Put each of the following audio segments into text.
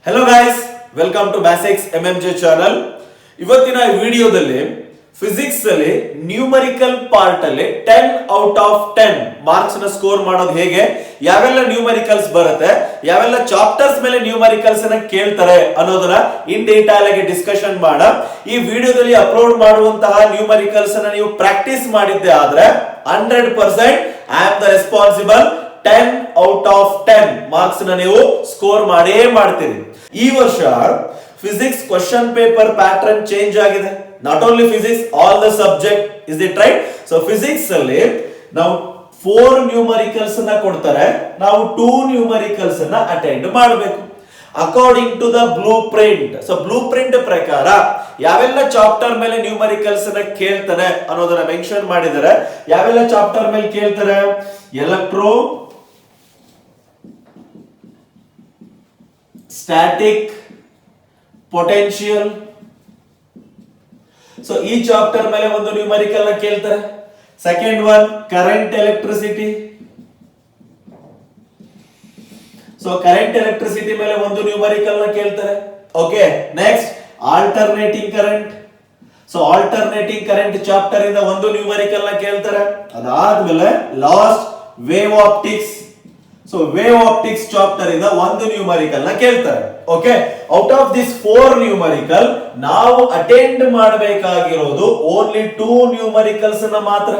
Hello guys, welcome to Basics MMJ channel. ಇವತ್ತಿನ ಈ ವಿಡಿಯೋದಲ್ಲಿ ಫಿಸಿಕ್ಸ್ ಅಲ್ಲಿ ನ್ಯೂಮರಿಕಲ್ ಪಾರ್ಟ್ ಅಲ್ಲಿ 10 ಔಟ್ ಆಫ್ 10 ಮಾರ್ಕ್ಸ್ ನ ಸ್ಕೋರ್ ಮಾಡೋದು ಹೇಗೆ, ಯಾವೆಲ್ಲ ನ್ಯೂಮರಿಕಲ್ಸ್ ಬರುತ್ತೆ, ಯಾವೆಲ್ಲ ಚಾಪ್ಟರ್ಸ್ ಮೇಲೆ ನ್ಯೂಮರಿಕಲ್ಸ್ ಅನ್ನ ಕೇಳ್ತಾರೆ ಅನ್ನೋದನ್ನ ಇನ್ ಡೀಟೇಲ್ ಆಗಿ ಡಿಸ್ಕಷನ್ ಮಾಡ. ಈ ವಿಡಿಯೋದಲ್ಲಿ ಅಪ್ಲೋಡ್ ಮಾಡುವಂತಹ ನ್ಯೂಮರಿಕಲ್ಸ್ ಅನ್ನ ನೀವು ಪ್ರಾಕ್ಟೀಸ್ ಮಾಡಿದ್ದೆ ಆದ್ರೆ 100% I am the responsible 10 out of 10 marks ನ ನೀವು ಸ್ಕೋರ್ ಮಾಡೇ ಮಾಡ್ತೀರಿ. ಈ ವರ್ಷ physics question paper pattern change ಆಗಿದೆ. Not only physics, all the subject, is it right? So physics ಅಲ್ಲಿ ನಾವು 4 ನ್ಯೂಮರಿಕಲ್ಸ್ ಅನ್ನ ಕೊಡ್ತಾರೆ, ನಾವು 2 ನ್ಯೂಮರಿಕಲ್ಸ್ ಅನ್ನ ಅಟೆಂಡ್ ಮಾಡಬೇಕು according to the blueprint. So blueprint ಪ್ರಕಾರ ಯಾವೆಲ್ಲ ಚಾಪ್ಟರ್ ಮೇಲೆ ನ್ಯೂಮರಿಕಲ್ಸ್ ಅನ್ನ ಕೇಳ್ತಾರೆ ಅನ್ನೋದನ್ನ ಮೆನ್ಷನ್ ಮಾಡಿದ್ದಾರೆ. ಯಾವೆಲ್ಲ ಚಾಪ್ಟರ್ ಮೇಲೆ ಕೇಳ್ತಾರೆ? Electro static, potential. ಸೊ ಈ ಚಾಪ್ಟರ್ ಮೇಲೆ ಒಂದು ನ್ಯೂಮರಿಕಲ್ ನ ಕೇಳ್ತಾರೆ. Second one current electricity. So current electricity ಮೇಲೆ ಒಂದು ನ್ಯೂಮರಿಕಲ್ ನ ಕೇಳ್ತಾರೆ. Okay, next alternating current. So alternating current chapter ಇಂದ ಒಂದು ನ್ಯೂಮರಿಕಲ್ ನ ಕೇಳ್ತಾರೆ. ಅದಾದ್ಮೇಲೆ last wave optics. So wave optics chapter ಇಂದ ಒಂದು ನ್ಯೂಮರಿಕಲ್ ನ ಕೇಳ್ತಾರೆ. Okay, out of this 4 numerical ನಾವು ಅಟೆಂಡ್ ಮಾಡಬೇಕಾಗಿರೋದು ಓನ್ಲಿ 2 ನ್ಯೂಮರಿಕಲ್ಸ್ ನ ಮಾತ್ರ.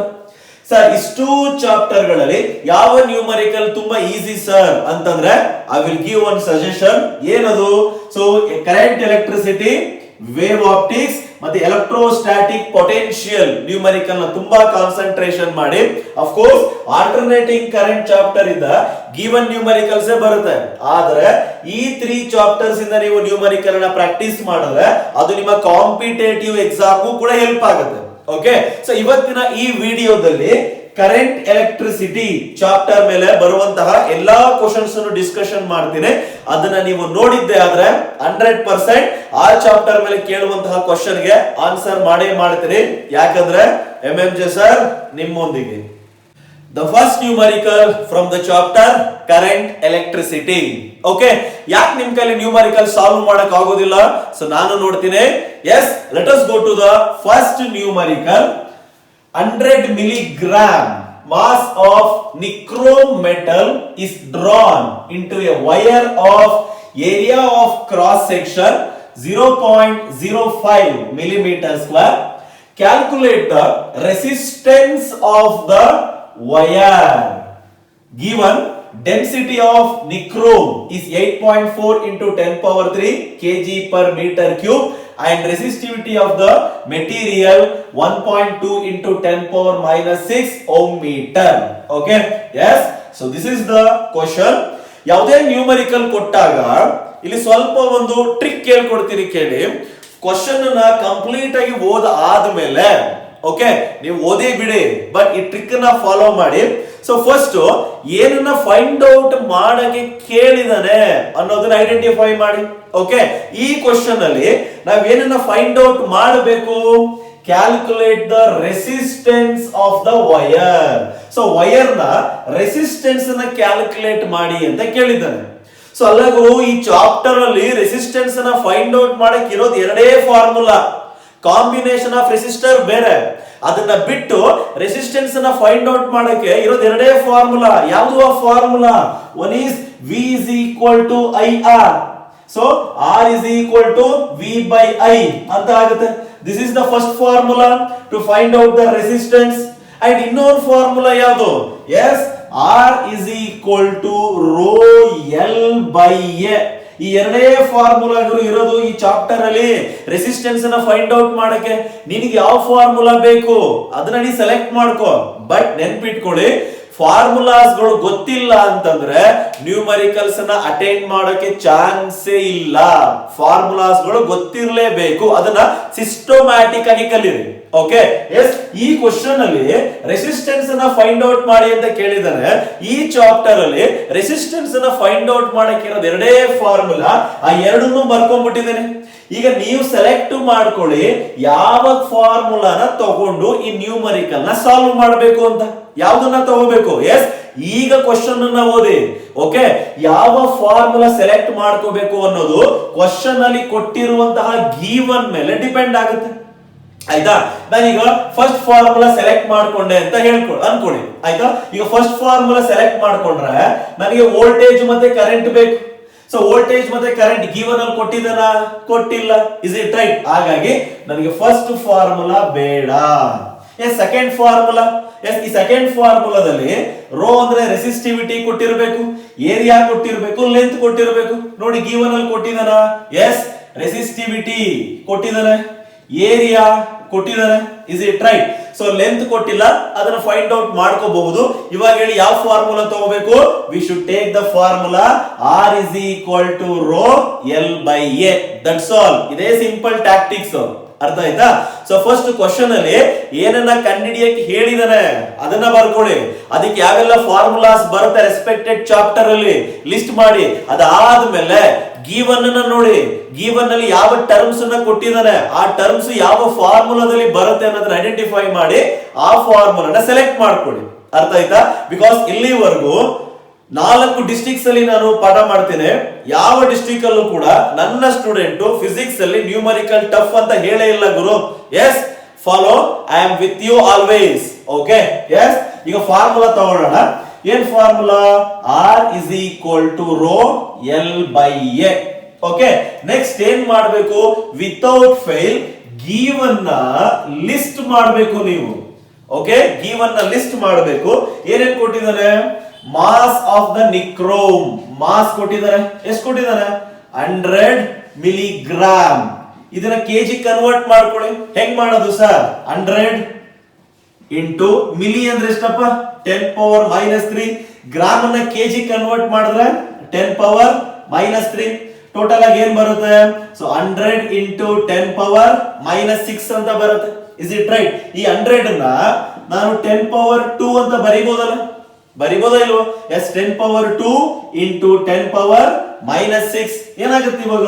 ಸರ್, ಇಷ್ಟು ಚಾಪ್ಟರ್ ಗಳಲ್ಲಿ ಯಾವ ನ್ಯೂಮರಿಕಲ್ ತುಂಬಾ ಈಸಿ ಸರ್ ಅಂತಂದ್ರೆ I will give one suggestion. ಏನದು? So current electricity, wave optics ಮತ್ತೆ ಎಲೆಕ್ಟ್ರೋಸ್ಟಾಟಿಕ್, ಪೊಟೆನ್ಶಿಯಲ್ ನ್ಯೂಮರಿಕಲ್ ನ ತುಂಬಾ ಕಾನ್ಸಂಟ್ರೇಷನ್ ಮಾಡಿ. Of course alternating current chapter ಇಂದ ಗಿವನ್ ನ್ಯೂಮರಿಕಲ್ಸ್ ಬರುತ್ತೆ, ಆದ್ರೆ ಈ 3 ಚಾಪ್ಟರ್ಸ್ ಇಂದ ನೀವು ನ್ಯೂಮರಿಕಲ್ ನ ಪ್ರಾಕ್ಟೀಸ್ ಮಾಡಿದ್ರೆ ಅದು ನಿಮ್ಮ ಕಾಂಪಿಟೇಟಿವ್ ಎಕ್ಸಾಮ್ ಕೂಡ ಹೆಲ್ಪ್ ಆಗುತ್ತೆ. ಓಕೆ, ಸೊ ಇವತ್ತಿನ ಈ ವಿಡಿಯೋದಲ್ಲಿ ಕರೆಂಟ್ ಎಲೆಕ್ಟ್ರಿಸಿಟಿ ಚಾಪ್ಟರ್ ಮೇಲೆ ಬರುವಂತಹ ಎಲ್ಲಾ ಕ್ವಶನ್ಸ್ ಅನ್ನು ಡಿಸ್ಕಷನ್ ಮಾಡ್ತೀನಿ. ಅದನ್ನ ನೀವು ನೋಡಿದ್ದೆ ಆದ್ರೆ 100% ಆ ಚಾಪ್ಟರ್ ಮೇಲೆ ಕೇಳುವಂತಹ ಕ್ವಶನ್ ಗೆ ಆನ್ಸರ್ ಮಾಡೇ ಮಾಡ್ತೀನಿ. ಯಾಕಂದ್ರೆ MMJ ಸರ್ ನಿಮ್ಮೊಂದಿಗೆ. The first numerical from the chapter current electricity. Okay, ಯಾಕೆ ನಿಮ್ ಕೈಲಿ ನ್ಯೂಮರಿಕಲ್ ಸಾಲ್ವ್ ಮಾಡಕ್ ಆಗೋದಿಲ್ಲ? ಸೊ ನಾನು ನೋಡ್ತೀನಿ. Yes, let us go to the first numerical. 100 milligram mass of nichrome metal is drawn into a wire of area of cross section 0.05 millimeter square. Calculate the resistance of the wire. Given density of nichrome is 8.4 into 10 power 3 kg per meter cube and resistivity of the material 1.2 into 10 power minus 6 ohm meter. Okay, yes, so this is the question. ಯಾವುದೇ numerical ಕೊಟ್ಟಾಗ ಇಲ್ಲಿ ಸ್ವಲ್ಪ ಒಂದು trick ಹೇಳ್ಕೊಡ್ತೀನಿ ಕೇಳಿ. Question ನ complete ಆಗಿ ಓದ ಆದ್ಮೇಲೆ ಓಕೆ, ನೀವು ಓದೇ ಬಿಡಿ, ಬಟ್ ಈ ಟ್ರಿಕ್ ನ ಫಾಲೋ ಮಾಡಿ. ಸೊ ಫಸ್ಟ್ ಏನನ್ನ ಫೈಂಡ್ ಔಟ್ ಮಾಡಕ್ಕೆ ಕೇಳಿದಾನೆ ಅನ್ನೋದನ್ನ ಐಡೆಂಟಿಫೈ ಮಾಡಿ. ಓಕೆ, ಈ ಕ್ವಶನ್ ಅಲ್ಲಿ ನಾವ್ ಏನನ್ನ ಫೈಂಡ್ ಔಟ್ ಮಾಡಬೇಕು? Calculate the resistance of the wire. So wire ನ ರೆಸಿಸ್ಟೆನ್ಸ್ ನ ಕ್ಯಾಲ್ಕುಲೇಟ್ ಮಾಡಿ ಅಂತ ಕೇಳಿದ್ದಾನೆ. ಸೊ ಅಲ್ಲಗೂ ಈ ಚಾಪ್ಟರ್ ಅಲ್ಲಿ ರೆಸಿಸ್ಟೆನ್ಸ್ ನ ಫೈಂಡ್ ಔಟ್ ಮಾಡಕ್ ಇರೋದು ಎರಡೇ ಫಾರ್ಮುಲಾ. ಕಾಂಬಿನೇಷನ್ ಆಫ್ ರೆಸಿಸ್ಟರ್ ಬೇರೆ, ಅದನ್ನ ಬಿಟ್ಟು ರೆಸಿಸ್ಟೆನ್ಸ್ ನ ಫೈಂಡ್ ಔಟ್ ಮಾಡಕ್ಕೆ ಇರೋದು ಎರಡೇ ಫಾರ್ಮುಲಾ. ಯಾವುದು ಆ formula? One is V is equal to IR. So R is equal to V by I ಅಂತ ಆಗುತ್ತೆ. This is the first formula to find out the resistance. And ಇನ್ನೊಂದು formula ಯಾವುದು? Yes, R is equal to rho L by A. ಈ ಎರಡೇ ಫಾರ್ಮುಲಾಗಳು ಇರೋದು ಈ chapter ಅಲ್ಲಿ. Resistance ನ ಫೈಂಡ್ ಔಟ್ ಮಾಡಕ್ಕೆ ನಿನಗೆ ಯಾವ ಫಾರ್ಮುಲಾ ಬೇಕು ಅದನ್ನ ನೀ ಸೆಲೆಕ್ಟ್ ಮಾಡ್ಕೋ. ಬಟ್ ನೆನ್ಪಿಟ್ಕೊಳ್ಳಿ, ಫಾರ್ಮುಲಾಸ್ ಗಳು ಗೊತ್ತಿಲ್ಲ ಅಂತಂದ್ರೆ ನ್ಯೂಮರಿಕಲ್ಸ್ ನ ಅಟೆಂಡ್ ಮಾಡೋಕೆ ಚಾನ್ಸೇ ಇಲ್ಲ. ಫಾರ್ಮುಲಾಸ್ ಗಳು ಗೊತ್ತಿರಲೇಬೇಕು, ಅದನ್ನ ಸಿಸ್ಟಮ್ಯಾಟಿಕ್ ಆಗಿ ಕಲೀರಿ. ಓಕೆ, ಎಸ್, ಈ ಕ್ವಶನ್ ಅಲ್ಲಿ ರೆಸಿಸ್ಟೆನ್ಸ್ ನ ಫೈಂಡ್ ಔಟ್ ಮಾಡಿ ಅಂತ ಕೇಳಿದಾನೆ. ಈ ಚಾಪ್ಟರ್ ಅಲ್ಲಿ ರೆಸಿಸ್ಟೆನ್ಸ್ ನ ಫೈಂಡ್ ಔಟ್ ಮಾಡಕ್ಕೆ ಇರೋದು ಎರಡೇ ಫಾರ್ಮುಲಾ. ಆ ಎರಡನ್ನೂ ಬರ್ಕೊಂಡ್ಬಿಟ್ಟಿದ್ದೇನೆ. ಈಗ ನೀವು ಸೆಲೆಕ್ಟ್ ಮಾಡ್ಕೊಳ್ಳಿ ಯಾವ ಫಾರ್ಮುಲಾನ ತಗೊಂಡು ಈ ನ್ಯೂಮರಿಕಲ್ ನ ಸಾಲ್ವ್ ಮಾಡಬೇಕು ಅಂತ. ಯಾವ್ದನ್ನ ತಗೋಬೇಕು? ಎಸ್, ಈಗ ಕ್ವಶನ್ ಅನ್ನ ಓದಿ. ಓಕೆ, ಯಾವ ಫಾರ್ಮುಲಾ ಸೆಲೆಕ್ಟ್ ಮಾಡ್ಕೋಬೇಕು ಅನ್ನೋದು ಕ್ವಶನ್ ಅಲ್ಲಿ ಕೊಟ್ಟಿರುವಂತಹ ಗಿವನ್ ಮೇಲೆ ಡಿಪೆಂಡ್ ಆಗುತ್ತೆ. ಆಯ್ತಾ, ನಾನೀಗ ಫಸ್ಟ್ ಫಾರ್ಮುಲಾ ಸೆಲೆಕ್ಟ್ ಮಾಡ್ಕೊಂಡೆ ಅಂತ ಅನ್ಕೊಳ್ಳಿ. ಆಯ್ತಾ, ಈಗ ಫಸ್ಟ್ ಫಾರ್ಮುಲಾ ಸೆಲೆಕ್ಟ್ ಮಾಡ್ಕೊಂಡ್ರೆ ನನಗೆ ವೋಲ್ಟೇಜ್ ಮತ್ತೆ ಕರೆಂಟ್ ಬೇಕು. ಸೊ ವೋಲ್ಟೇಜ್ ಮತ್ತೆ ಕರೆಂಟ್ ಗಿವನ್ ಅಲ್ಲಿ ಕೊಟ್ಟಿದ್ದಾನ? ಕೊಟ್ಟಿಲ್ಲ. Is it right? ಹಾಗಾಗಿ ನನಗೆ ಫಸ್ಟ್ ಫಾರ್ಮುಲಾ ಬೇಡ. ಸೆಕೆಂಡ್ ಫಾರ್ಮುಲಾ, ಈ ಸೆಕೆಂಡ್ ಫಾರ್ಮುಲಾದಲ್ಲಿ ರೋ ಅಂದ್ರೆ ರೆಸಿಸ್ಟಿವಿಟಿ ಕೊಟ್ಟಿರಬೇಕು, ಏರಿಯಾ ಕೊಟ್ಟಿರಬೇಕು, ಲೆಂತ್ ಕೊಟ್ಟಿರಬೇಕು. ನೋಡಿ ಗಿವನ್ ಅಲ್ಲಿ ಕೊಟ್ಟಿದ್ದಾನ? ಎಸ್, ರೆಸಿಸ್ಟಿವಿಟಿ ಕೊಟ್ಟಿದ್ದಾನೆ, ಏರಿಯಾ ಕೊಟ್ಟಿದ್ದಾನೆ. Is it right? So length ಕೊಟ್ಟಿಲ್ಲ, ಅದನ್ನ ಫೈಂಡ್ ಔಟ್ ಮಾಡ್ಕೋಬಹುದು. ಇವಾಗ ಹೇಳಿ ಯಾವ ಫಾರ್ಮುಲಾ ತಗೋಬೇಕು? We should take the formula R is equal to rho L by A. That's all. ಇದೇ ಸಿಂಪಲ್ ಟ್ಯಾಕ್ಟಿಕ್ಸ್. ಅರ್ಥ ಆಯ್ತಾ? ಸೊ ಫಸ್ಟ್ ಕ್ವಶನ್ ಅಲ್ಲಿ ಏನನ್ನ ಕಂಡುಹಿಡಿಯಕ್ಕೆ ಹೇಳಿದಾನೆ ಅದನ್ನ ಬರ್ಕೊಳ್ಳಿ. ಅದಕ್ಕೆ ಯಾವೆಲ್ಲ ಫಾರ್ಮುಲಾಸ್ ಬರುತ್ತೆ ರೆಸ್ಪೆಕ್ಟೆಡ್ ಚಾಪ್ಟರ್ ಅಲ್ಲಿ ಲಿಸ್ಟ್ ಮಾಡಿ. ಅದಾದ್ಮೇಲೆ ಗಿವನ್ ಅನ್ನ ನೋಡಿ, ಗಿವನ್ ಅಲ್ಲಿ ಯಾವ ಟರ್ಮ್ಸ್ ಅನ್ನ ಕೊಟ್ಟಿದ್ದಾನೆ, ಆ ಟರ್ಮ್ಸ್ ಯಾವ ಫಾರ್ಮುಲಾದಲ್ಲಿ ಬರುತ್ತೆ ಅನ್ನೋದನ್ನ ಐಡೆಂಟಿಫೈ ಮಾಡಿ ಆ ಫಾರ್ಮುಲಾನ ಸೆಲೆಕ್ಟ್ ಮಾಡ್ಕೊಳ್ಳಿ. ಅರ್ಥ ಆಯ್ತಾ? ಬಿಕಾಸ್ ಇಲ್ಲಿವರೆಗೂ 4 ಡಿಸ್ಟ್ರಿಕ್ಟ್ಸ್ ಅಲ್ಲಿ ನಾನು ಪಾಠ ಮಾಡ್ತೇನೆ. ಯಾವ ಡಿಸ್ಟ್ರಿಕ್ಟ್ ಅಲ್ಲೂ ಕೂಡ ನನ್ನ ಸ್ಟೂಡೆಂಟ್ ಫಿಸಿಕ್ಸ್ ಅಲ್ಲಿ ನ್ಯೂಮರಿಕಲ್ ಟಫ್ ಅಂತ ಹೇಳೇ ಇಲ್ಲ ಗುರು. Yes, follow, I am with you always. Okay, yes. ಈಗ ಫಾರ್ಮುಲಾ ತಗೊಳ್ಳೋಣ. ಏನ್ formula? R is equal to rho L by A. Okay, next ಏನ್ ಮಾಡಬೇಕು? ವಿತೌಟ್ ಫೇಲ್ ಗಿವನ್ ನ ಲಿಸ್ಟ್ ಮಾಡಬೇಕು ನೀವು. ಓಕೆ, ಗಿವನ್ ನ ಲಿಸ್ಟ್ ಮಾಡಬೇಕು. ಏನೇನ್ ಕೊಟ್ಟಿದ್ದಾನೆ? Mass of the nichrome, mass ಕೊಟ್ಟಿದ್ದಾರೆ. ಎಷ್ಟು ಕೊಟ್ಟಿದ್ದಾರೆ? 100 ಮಿಲಿಗ್ರಾಮ್. ಇದನ್ನ ಕೆಜಿ ಕನ್ವರ್ಟ್ ಮಾಡ್ಕೊಳ್ಳಿ. ಹೆಂಗ್ ಮಾಡೋದು ಸರ್? 100 ಇಂಟು ಮಿಲಿ ಅಂದ್ರೆ ಎಷ್ಟಪ್ಪ? 10 ಪವರ್ -3. ಗ್ರಾಮ್ ಅನ್ನ ಕೆಜಿ ಕನ್ವರ್ಟ್ ಮಾಡಿದ್ರೆ 10 ಪವರ್ -3. ಟೋಟಲ್ ಆಗಿ ಏನ್ ಬರುತ್ತೆ? ಸೊ 100 ಇಂಟು 10 ಪವರ್ -6 ಅಂತ ಬರುತ್ತೆ. Is it right? ಈ 100 ಅನ್ನ ನಾನು 10 ಪವರ್ 2 ಅಂತ ಬರೀಬಹುದಲ್ಲ? ಬರೀಬಹುದಾ ಇಲ್ವೋ? ಎಸ್, 10 ಪವರ್ 2 ಇಂಟು 10 ಪವರ್ -6 ಏನಾಗುತ್ತೆ ಇವಾಗ?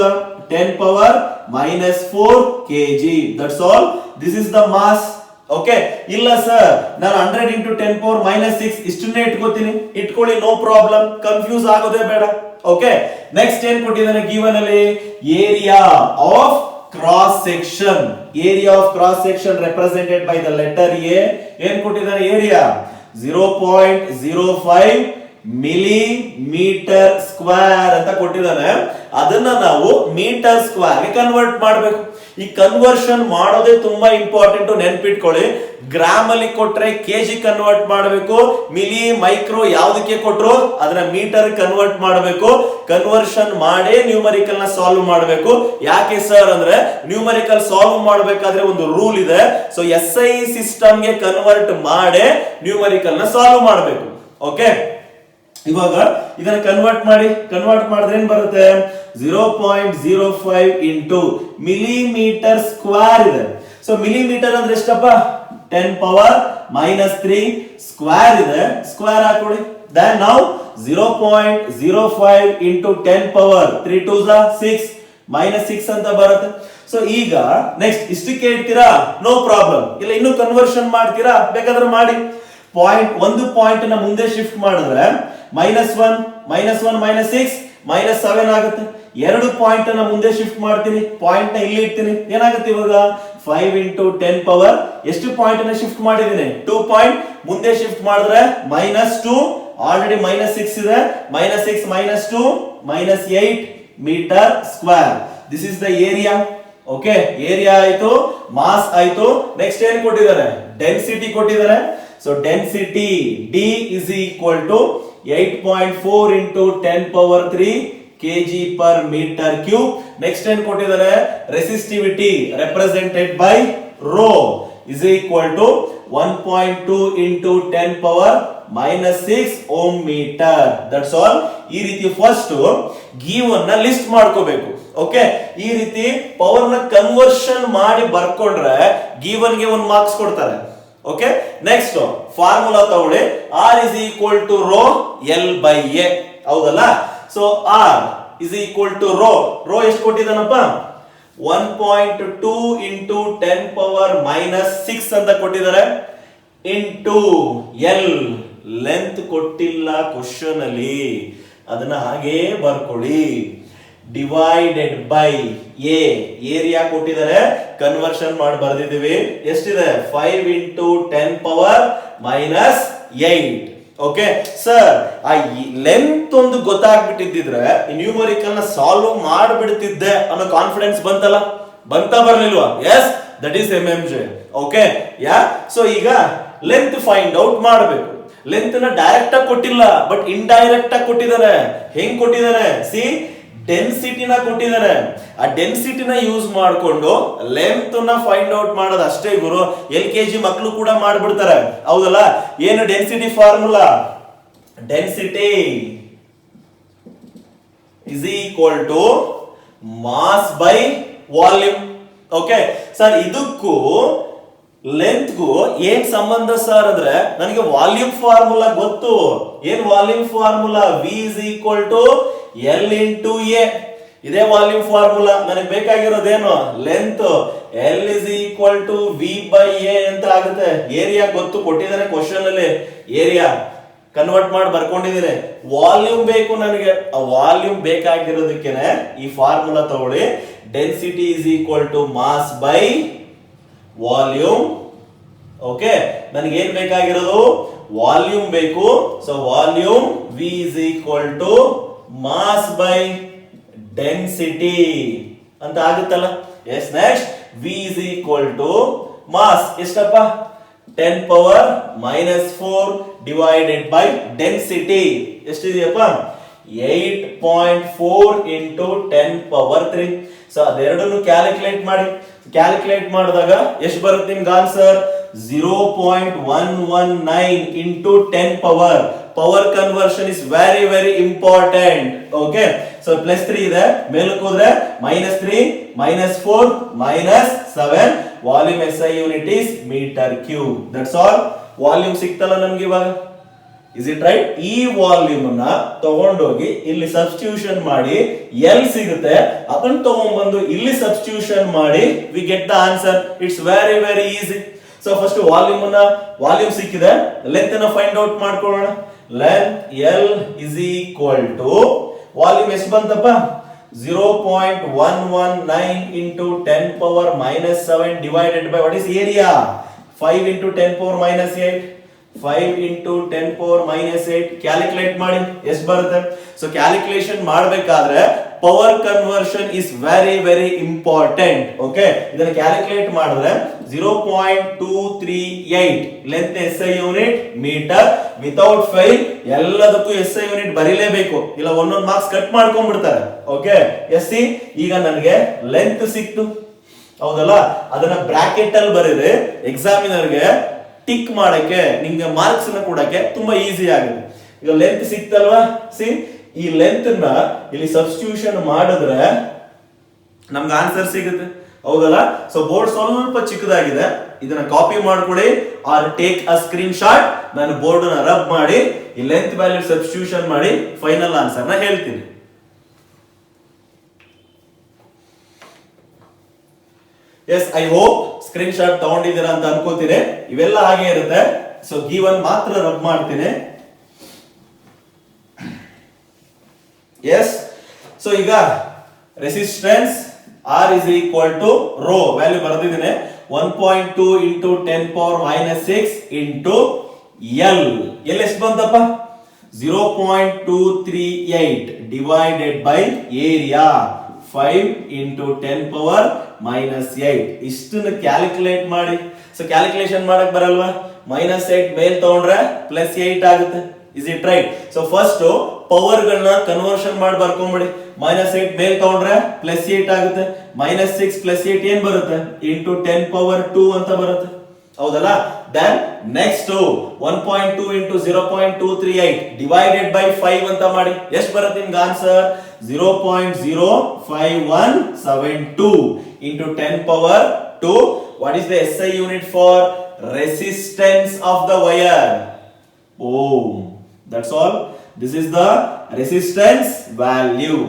10 power -4 kg. That's all. This is the mass. Okay, ಇಲ್ಲ ಸರ್ ನಾನು 100 ಇಂಟು 10 ಪವರ್ -6 ಇಷ್ಟನ್ನೇ ಇಟ್ಕೋತೀನಿ. ಇಟ್ಕೊಳ್ಳಿ, ನೋ ಪ್ರಾಬ್ಲಮ್, ಕನ್ಫ್ಯೂಸ್ ಆಗೋದೇ ಬೇಡ. ಓಕೆ, ನೆಕ್ಸ್ಟ್ ಏನ್ ಕೊಟ್ಟಿದ್ದಾನೆ ಗಿವನ್ ಅಲ್ಲಿ? Area of cross section. Area of cross section represented by the letter A. ಏನ್ ಕೊಟ್ಟಿದ್ದಾನೆ? ಏರಿಯಾ 0.05 ಮಿಲಿಮೀಟರ್ ಸ್ಕ್ವೇರ್ ಅಂತ ಕೊಟ್ಟಿದ್ದಾನೆ. ಅದನ್ನ ನಾವು ಮೀಟರ್ ಸ್ಕ್ವೇರ್ ಗೆ ಕನ್ವರ್ಟ್ ಮಾಡಬೇಕು. ಈ ಕನ್ವರ್ಷನ್ ಮಾಡೋದೇ ತುಂಬಾ ಇಂಪಾರ್ಟೆಂಟ್. ನೆನ್ಪಿಟ್ಕೊಳ್ಳಿ, ಗ್ರಾಮ್ ಅಲ್ಲಿ ಕೊಟ್ರೆ ಕೆಜಿ ಕನ್ವರ್ಟ್ ಮಾಡಬೇಕು, ಮಿಲಿ ಮೈಕ್ರೋ ಯಾವ್ದಕ್ಕೆ ಕೊಟ್ರು ಅದನ್ನ ಮೀಟರ್ ಕನ್ವರ್ಟ್ ಮಾಡಬೇಕು. ಕನ್ವರ್ಷನ್ ಮಾಡೇ ನ್ಯೂಮರಿಕಲ್ ನ ಸಾಲ್ವ್ ಮಾಡಬೇಕು. ಯಾಕೆ ಸರ್ ಅಂದ್ರೆ ನ್ಯೂಮರಿಕಲ್ ಸಾಲ್ವ್ ಮಾಡಬೇಕಾದ್ರೆ ಒಂದು ರೂಲ್ ಇದೆ. ಸೊ SI ಸಿಸ್ಟಮ್ ಗೆ ಕನ್ವರ್ಟ್ ಮಾಡೇ ನ್ಯೂಮರಿಕಲ್ ನ ಸಾಲ್ವ್ ಮಾಡಬೇಕು. ಓಕೆ, ಇವಾಗ ಇದನ್ನ ಕನ್ವರ್ಟ್ ಮಾಡಿದ್ರೆ ಏನ್ ಬರುತ್ತೆ? 0.05 ಇಂಟು ಮಿಲಿಮೀಟರ್ ಸ್ಕ್ವೇರ್ ಇದೆ. ಸೊ ಮಿಲಿಮೀಟರ್ ಅಂದ್ರೆ ಎಷ್ಟಪ್ಪ? 10 ಪವರ್ -3 ಸ್ಕ್ವೇರ್ ಇದೆ. ಸ್ಕ್ವೇರ್ ಹಾಕೊಳ್ಳಿ. ದೆನ್ ನಾವು 0.05 ಇಂಟು 10 ಪವರ್ 3 2 6 -6 ಅಂತ ಬರುತ್ತೆ. ಸೊ ಈಗ ನೆಕ್ಸ್ಟ್ ಇಷ್ಟಕ್ಕೆ ಇಡ್ತೀರಾ? No problem. ಇಲ್ಲ ಇನ್ನು ಕನ್ವರ್ಷನ್ ಮಾಡ್ತೀರಾ? ಬೇಕಾದ್ರೆ ಮಾಡಿ. ಒಂದು ಪಾಯಿಂಟ್ ನ ಮುಂದೆ ಶಿಫ್ಟ್ ಮಾಡಿದ್ರೆ -1 -6 -7 ಆಗುತ್ತೆ. 2 ಪಾಯಿಂಟ್ ನ ಮುಂದೆ ಶಿಫ್ಟ್ ಮಾಡ್ತೀನಿ, ಪಾಯಿಂಟ್ ನ ಇಲ್ಲಿ ಇಡ್ತೀನಿ. ಏನಾಗುತ್ತೆ ಇವಾಗ? 5 ಇಂಟು 10 ಪವರ್ ಎಷ್ಟು ಪಾಯಿಂಟ್ ನ ಶಿಫ್ಟ್ ಮಾಡಿದೀನಿ? 2 ಪಾಯಿಂಟ್ ಮುಂದೆ ಶಿಫ್ಟ್ ಮಾಡಿದ್ರೆ -2, ಆಲ್ರೆಡಿ -6 ಇದೆ. -6 -2 -8 meter square. This is the area. Okay, area ಆಯ್ತು, ಮಾಸ್ ಆಯ್ತು. ನೆಕ್ಸ್ಟ್ ಏನ್ ಕೊಟ್ಟಿದ್ದಾರೆ? ಡೆನ್ಸಿಟಿ ಕೊಟ್ಟಿದ್ದಾರೆ. So density D is equal to 8.4 into 10 power 3 kg per meter cube. Next ಏನ್ ಕೊಟ್ಟಿದ್ದಾರೆ? Resistivity represented by rho is equal to 1.2 into 10 power -6 ohm meter. That's all. ಈ ರೀತಿ first given ನ list ಮಾಡ್ಕೋಬೇಕು. Okay, ಈ ರೀತಿ power ನ conversion ಮಾಡಿ ಬರ್ಕೊಂಡ್ರೆ ಗಿವನ್ ಗೆ 1 ಮಾರ್ಕ್ಸ್ ಕೊಡ್ತಾರೆ. ಓಕೆ, ನೆಕ್ಸ್ಟ್ ಫಾರ್ಮುಲಾ ತಗೊಳ್ಳಿ. R is equal to rho L by A. ಹೌದಲ್ಲ? So R is equal to rho ಎಷ್ಟು ಕೊಟ್ಟಿದ್ದಾನಪ್ಪ? 1.2 into 10 power -6 ಅಂತ ಕೊಟ್ಟಿದ್ದಾರೆ. ಇಂಟು L ಲೆಂತ್ ಕೊಟ್ಟಿಲ್ಲ ಕ್ವಶನ್ ಅಲ್ಲಿ, ಅದನ್ನ ಹಾಗೇ ಬರ್ಕೊಳ್ಳಿ. ಡಿವೈಡೆಡ್ ಬೈ ಏರಿಯಾ ಕೊಟ್ಟಿದ್ದಾರೆ, ಕನ್ವರ್ಷನ್ ಮಾಡಿ ಬರ್ದಿದ್ದೀವಿ. ಎಷ್ಟಿದೆ? 5 into 10 power minus 8. Okay sir, ಆ ಲೆಂತ್ ಒಂದು ಗೊತ್ತಾಗ್ಬಿಟ್ಟಿದ್ರೆ ನ್ಯೂಮರಿಕಲ್ ನ ಸಾಲ್ವ್ ಮಾಡ್ಬಿಡ್ತಿದ್ದೆ ಅನ್ನೋ ಕಾನ್ಫಿಡೆನ್ಸ್ ಬಂತಲ್ಲ, ಬರ್ಲಿಲ್ವಾ? Yes, that is MMJ. Okay yeah, so ಈಗ ಲೆಂತ್ ಫೈಂಡ್ ಔಟ್ ಮಾಡಬೇಕು. ಲೆಂತ್ ನ ಡೈರೆಕ್ಟ್ ಆಗಿ ಕೊಟ್ಟಿಲ್ಲ, ಬಟ್ ಇಂಡೈರೆಕ್ಟ್ ಆಗಿ ಕೊಟ್ಟಿದ್ದಾರೆ. ಹೆಂಗ್ ಕೊಟ್ಟಿದ್ದಾರೆ? ಸಿ, ಡೆನ್ಸಿಟಿನ ಕೊಟ್ಟಿದ್ದಾರೆ. ಆ ಡೆನ್ಸಿಟಿನ ಯೂಸ್ ಮಾಡಿಕೊಂಡು ಲೆಂತ್ ನ ಫೈಂಡ್ ಔಟ್ ಮಾಡೋದು ಅಷ್ಟೇ ಗುರು. LKG ಮಕ್ಕಳು ಕೂಡ ಮಾಡ್ಬಿಡ್ತಾರೆ, ಹೌದಲ್ಲ? ಏನು density formula? Density is equal to mass by volume. Okay sir, ಇದಕ್ಕೂ ಲೆಂತ್ಗೂ ಏನ್ ಸಂಬಂಧ ಸರ್ ಅಂದ್ರೆ, ನನಗೆ ವಾಲ್ಯೂಮ್ ಫಾರ್ಮುಲಾ ಗೊತ್ತು. ಏನ್ volume formula? V is equal to L into A. ಇದೇ ವಾಲ್ಯೂಮ್ ಫಾರ್ಮುಲಾ. ನನಗೆ ಬೇಕಾಗಿರೋದೇನು? Length. L is equal to V by A ಅಂತ ಆಗುತ್ತೆ. ಏರಿಯಾ ಗೊತ್ತು, ಕೊಟ್ಟಿದ್ದಾನೆ ಕ್ವಶನ್ ಅಲ್ಲಿ. ಏರಿಯಾ ಕನ್ವರ್ಟ್ ಮಾಡಿ ಬರ್ಕೊಂಡಿದ್ದೀನಿ. ವಾಲ್ಯೂಮ್ ಬೇಕು ನನಗೆ. ಆ ವಾಲ್ಯೂಮ್ ಬೇಕಾಗಿರೋದಕ್ಕೇನೆ ಈ ಫಾರ್ಮುಲಾ ತಗೊಳ್ಳಿ. Density is equal to mass by volume. Okay, ನನಗೆ ಏನ್ ಬೇಕಾಗಿರೋದು? ವಾಲ್ಯೂಮ್ ಬೇಕು. So volume V is equal to mass by density ಅಂತ ಆಗುತ್ತಲ್ಲ. Yes, next V is equal to mass ಎಷ್ಟಪ್ಪ? 10 power minus 4 divided by density ಎಷ್ಟಿದೆಯಪ್ಪ? 8.4 into 10 power 3. So ಅದೆರಡನ್ನು calculate ಮಾಡಿ. ಕ್ಯಾಲ್ಕುಲೇಟ್ ಮಾಡಿದಾಗ ಎಷ್ಟು ಬರುತ್ತೆ ನಿಮ್ಗೆ answer? 0.119 into 10 power. Power conversion is very very important. Okay, so +3 ಇದೆ, ಮೇಲಕ್ಕೆ ಹೋದ್ರೆ -3 -4 -7. Volume SI unit is metre cube. That's all. Volume ಸಿಕ್ತಲ್ಲ ನಮ್ಗೆ ಇವಾಗ. Is it right? ಈ ವಾಲ್ಯೂಮ್ ನ ತಗೊಂಡೋಗಿ ಇಲ್ಲಿ ಸಬ್ಸ್ಟಿಟ್ಯೂಷನ್ ಮಾಡಿ ಎಲ್ ಸಿಗುತ್ತೆ, ಅದನ್ನ ತಗೊಂಡ್ಬಂದು ಇಲ್ಲಿ ಸಬ್ಸ್ಟಿಟ್ಯೂಷನ್ ಮಾಡಿ we get the answer. It's very very easy. So first volume ಸಿಕ್ಕಿದೆ, ಲೆಂತ್ ನ ಫೈಂಡ್ ಔಟ್ ಮಾಡ್ಕೊಳ್ಳೋಣ. Length L is equal to volume ಎಷ್ಟು ಬಂತಪ್ಪ? 0.119 into 10 power minus 7 divided by what is area? 5 into 10 power minus 8. 5 into 10 power minus 8. Calculate ಮಾಡಿ ಎಷ್ಟು ಬರುತ್ತೆ? So calculation ಮಾಡಬೇಕಾದ್ರೆ power conversion is very very important. Okay, ಇದನ್ನ calculate ಮಾಡಿದ್ರೆ 0.238 length SI unit meter. Without fail ಎಲ್ಲದಕ್ಕೂ SI unit ಬರೀಲೇಬೇಕು, ಇಲ್ಲ ಒಂದೊಂದು ಮಾರ್ಕ್ಸ್ ಕಟ್ ಮಾಡ್ಕೊಂಡ್ಬಿಡ್ತಾರೆ. ಓಕೆ, ಸಿ, ಈಗ ನನಗೆ ಲೆಂತ್ ಸಿಕ್ತು, ಹೌದಲ್ಲ? ಅದನ್ನ ಬ್ರಾಕೆಟ್ ಅಲ್ಲಿ ಬರೀರಿ, ಎಕ್ಸಾಮಿನರ್ಗೆ ಟಿಕ್ ಮಾಡಕ್ಕೆ, ನಿಮ್ಗೆ ಮಾರ್ಕ್ಸ್ ನ ಕೊಡಕ್ಕೆ ತುಂಬಾ ಈಸಿ ಆಗುತ್ತೆ. ಈಗ ಲೆಂತ್ ಸಿಕ್ತಲ್ವಾ? ಸಿ, ಈ ಲೆಂತ್ ನ ಇಲ್ಲಿ ಸಬ್ಸ್ಟಿಟ್ಯೂಷನ್ ಮಾಡಿದ್ರೆ ನಮ್ಗೆ ಆನ್ಸರ್ ಸಿಗುತ್ತೆ, ಹೌದಲ್ಲ? ಸೊ ಬೋರ್ಡ್ ಸ್ವಲ್ಪ ಚಿಕ್ಕದಾಗಿದೆ, ಇದನ್ನ ಕಾಪಿ ಮಾಡ್ಕೊಳ್ಳಿ or take a screenshot. ನಾನು ಬೋರ್ಡ್ ನ ರಬ್ ಮಾಡಿ ಈ ಲೆಂತ್ ವ್ಯಾಲ್ಯೂ ಸಬ್ಸ್ಟಿಟ್ಯೂಷನ್ ಮಾಡಿ ಫೈನಲ್ ಆನ್ಸರ್ ನ ಹೇಳ್ತೀನಿ. Yes, I hope screenshot ತಗೊಂಡಿದ್ದೀರಾ ಅಂತ ಅನ್ಕೋತೀನಿ. ಇವೆಲ್ಲ ಹಾಗೆ ಇರುತ್ತೆ. ಸೊ ಗಿವನ್ ಮಾತ್ರ ರಬ್ ಮಾಡ್ತೀನಿ. ಎಸ್, ಸೊ ಈಗ resistance R is equal to rho value ಬರೆದಿದ್ದೀನಿ. 1.2 into 10 power minus 6 into L. L ಎಷ್ಟು ಬಂತಪ್ಪ? 0.238 divided by area 5 into 10 power minus 8. ಇಷ್ಟನ್ನು ಕ್ಯಾಲ್ಕುಲೇಟ್ ಮಾಡಿ. ಸೊ ಕ್ಯಾಲ್ಕುಲೇಷನ್ ಮಾಡಕ್ ಬರಲ್ವಾ? -8 ಮೇಲ್ ತಗೊಂಡ್ರೆ +8 ಆಗುತ್ತೆ. Is it right? So first power ಗಳನ್ನ ಕನ್ವರ್ಷನ್ ಮಾಡಿ ಬರ್ಕೊಂಡ್ಬಿಡಿ. -8 ಮೇಲ್ ತಗೊಂಡ್ರೆ +8 ಆಗುತ್ತೆ. -6 +8 ಏನ್ ಬರುತ್ತೆ? ಇಂಟು 10 ಪವರ್ 2 ಅಂತ ಬರುತ್ತೆ, ಹೌದಲ್ಲ? Then next 1.2 into 0.238 divided by 5 ಅಂತ ಮಾಡಿ ಎಷ್ಟು ಬರುತ್ತೆ ನಿಮ್ಗೆ answer? 0.05172 into 10 power 2. What is the SI unit for resistance of the wire? Ohm. That's all. This is the resistance value.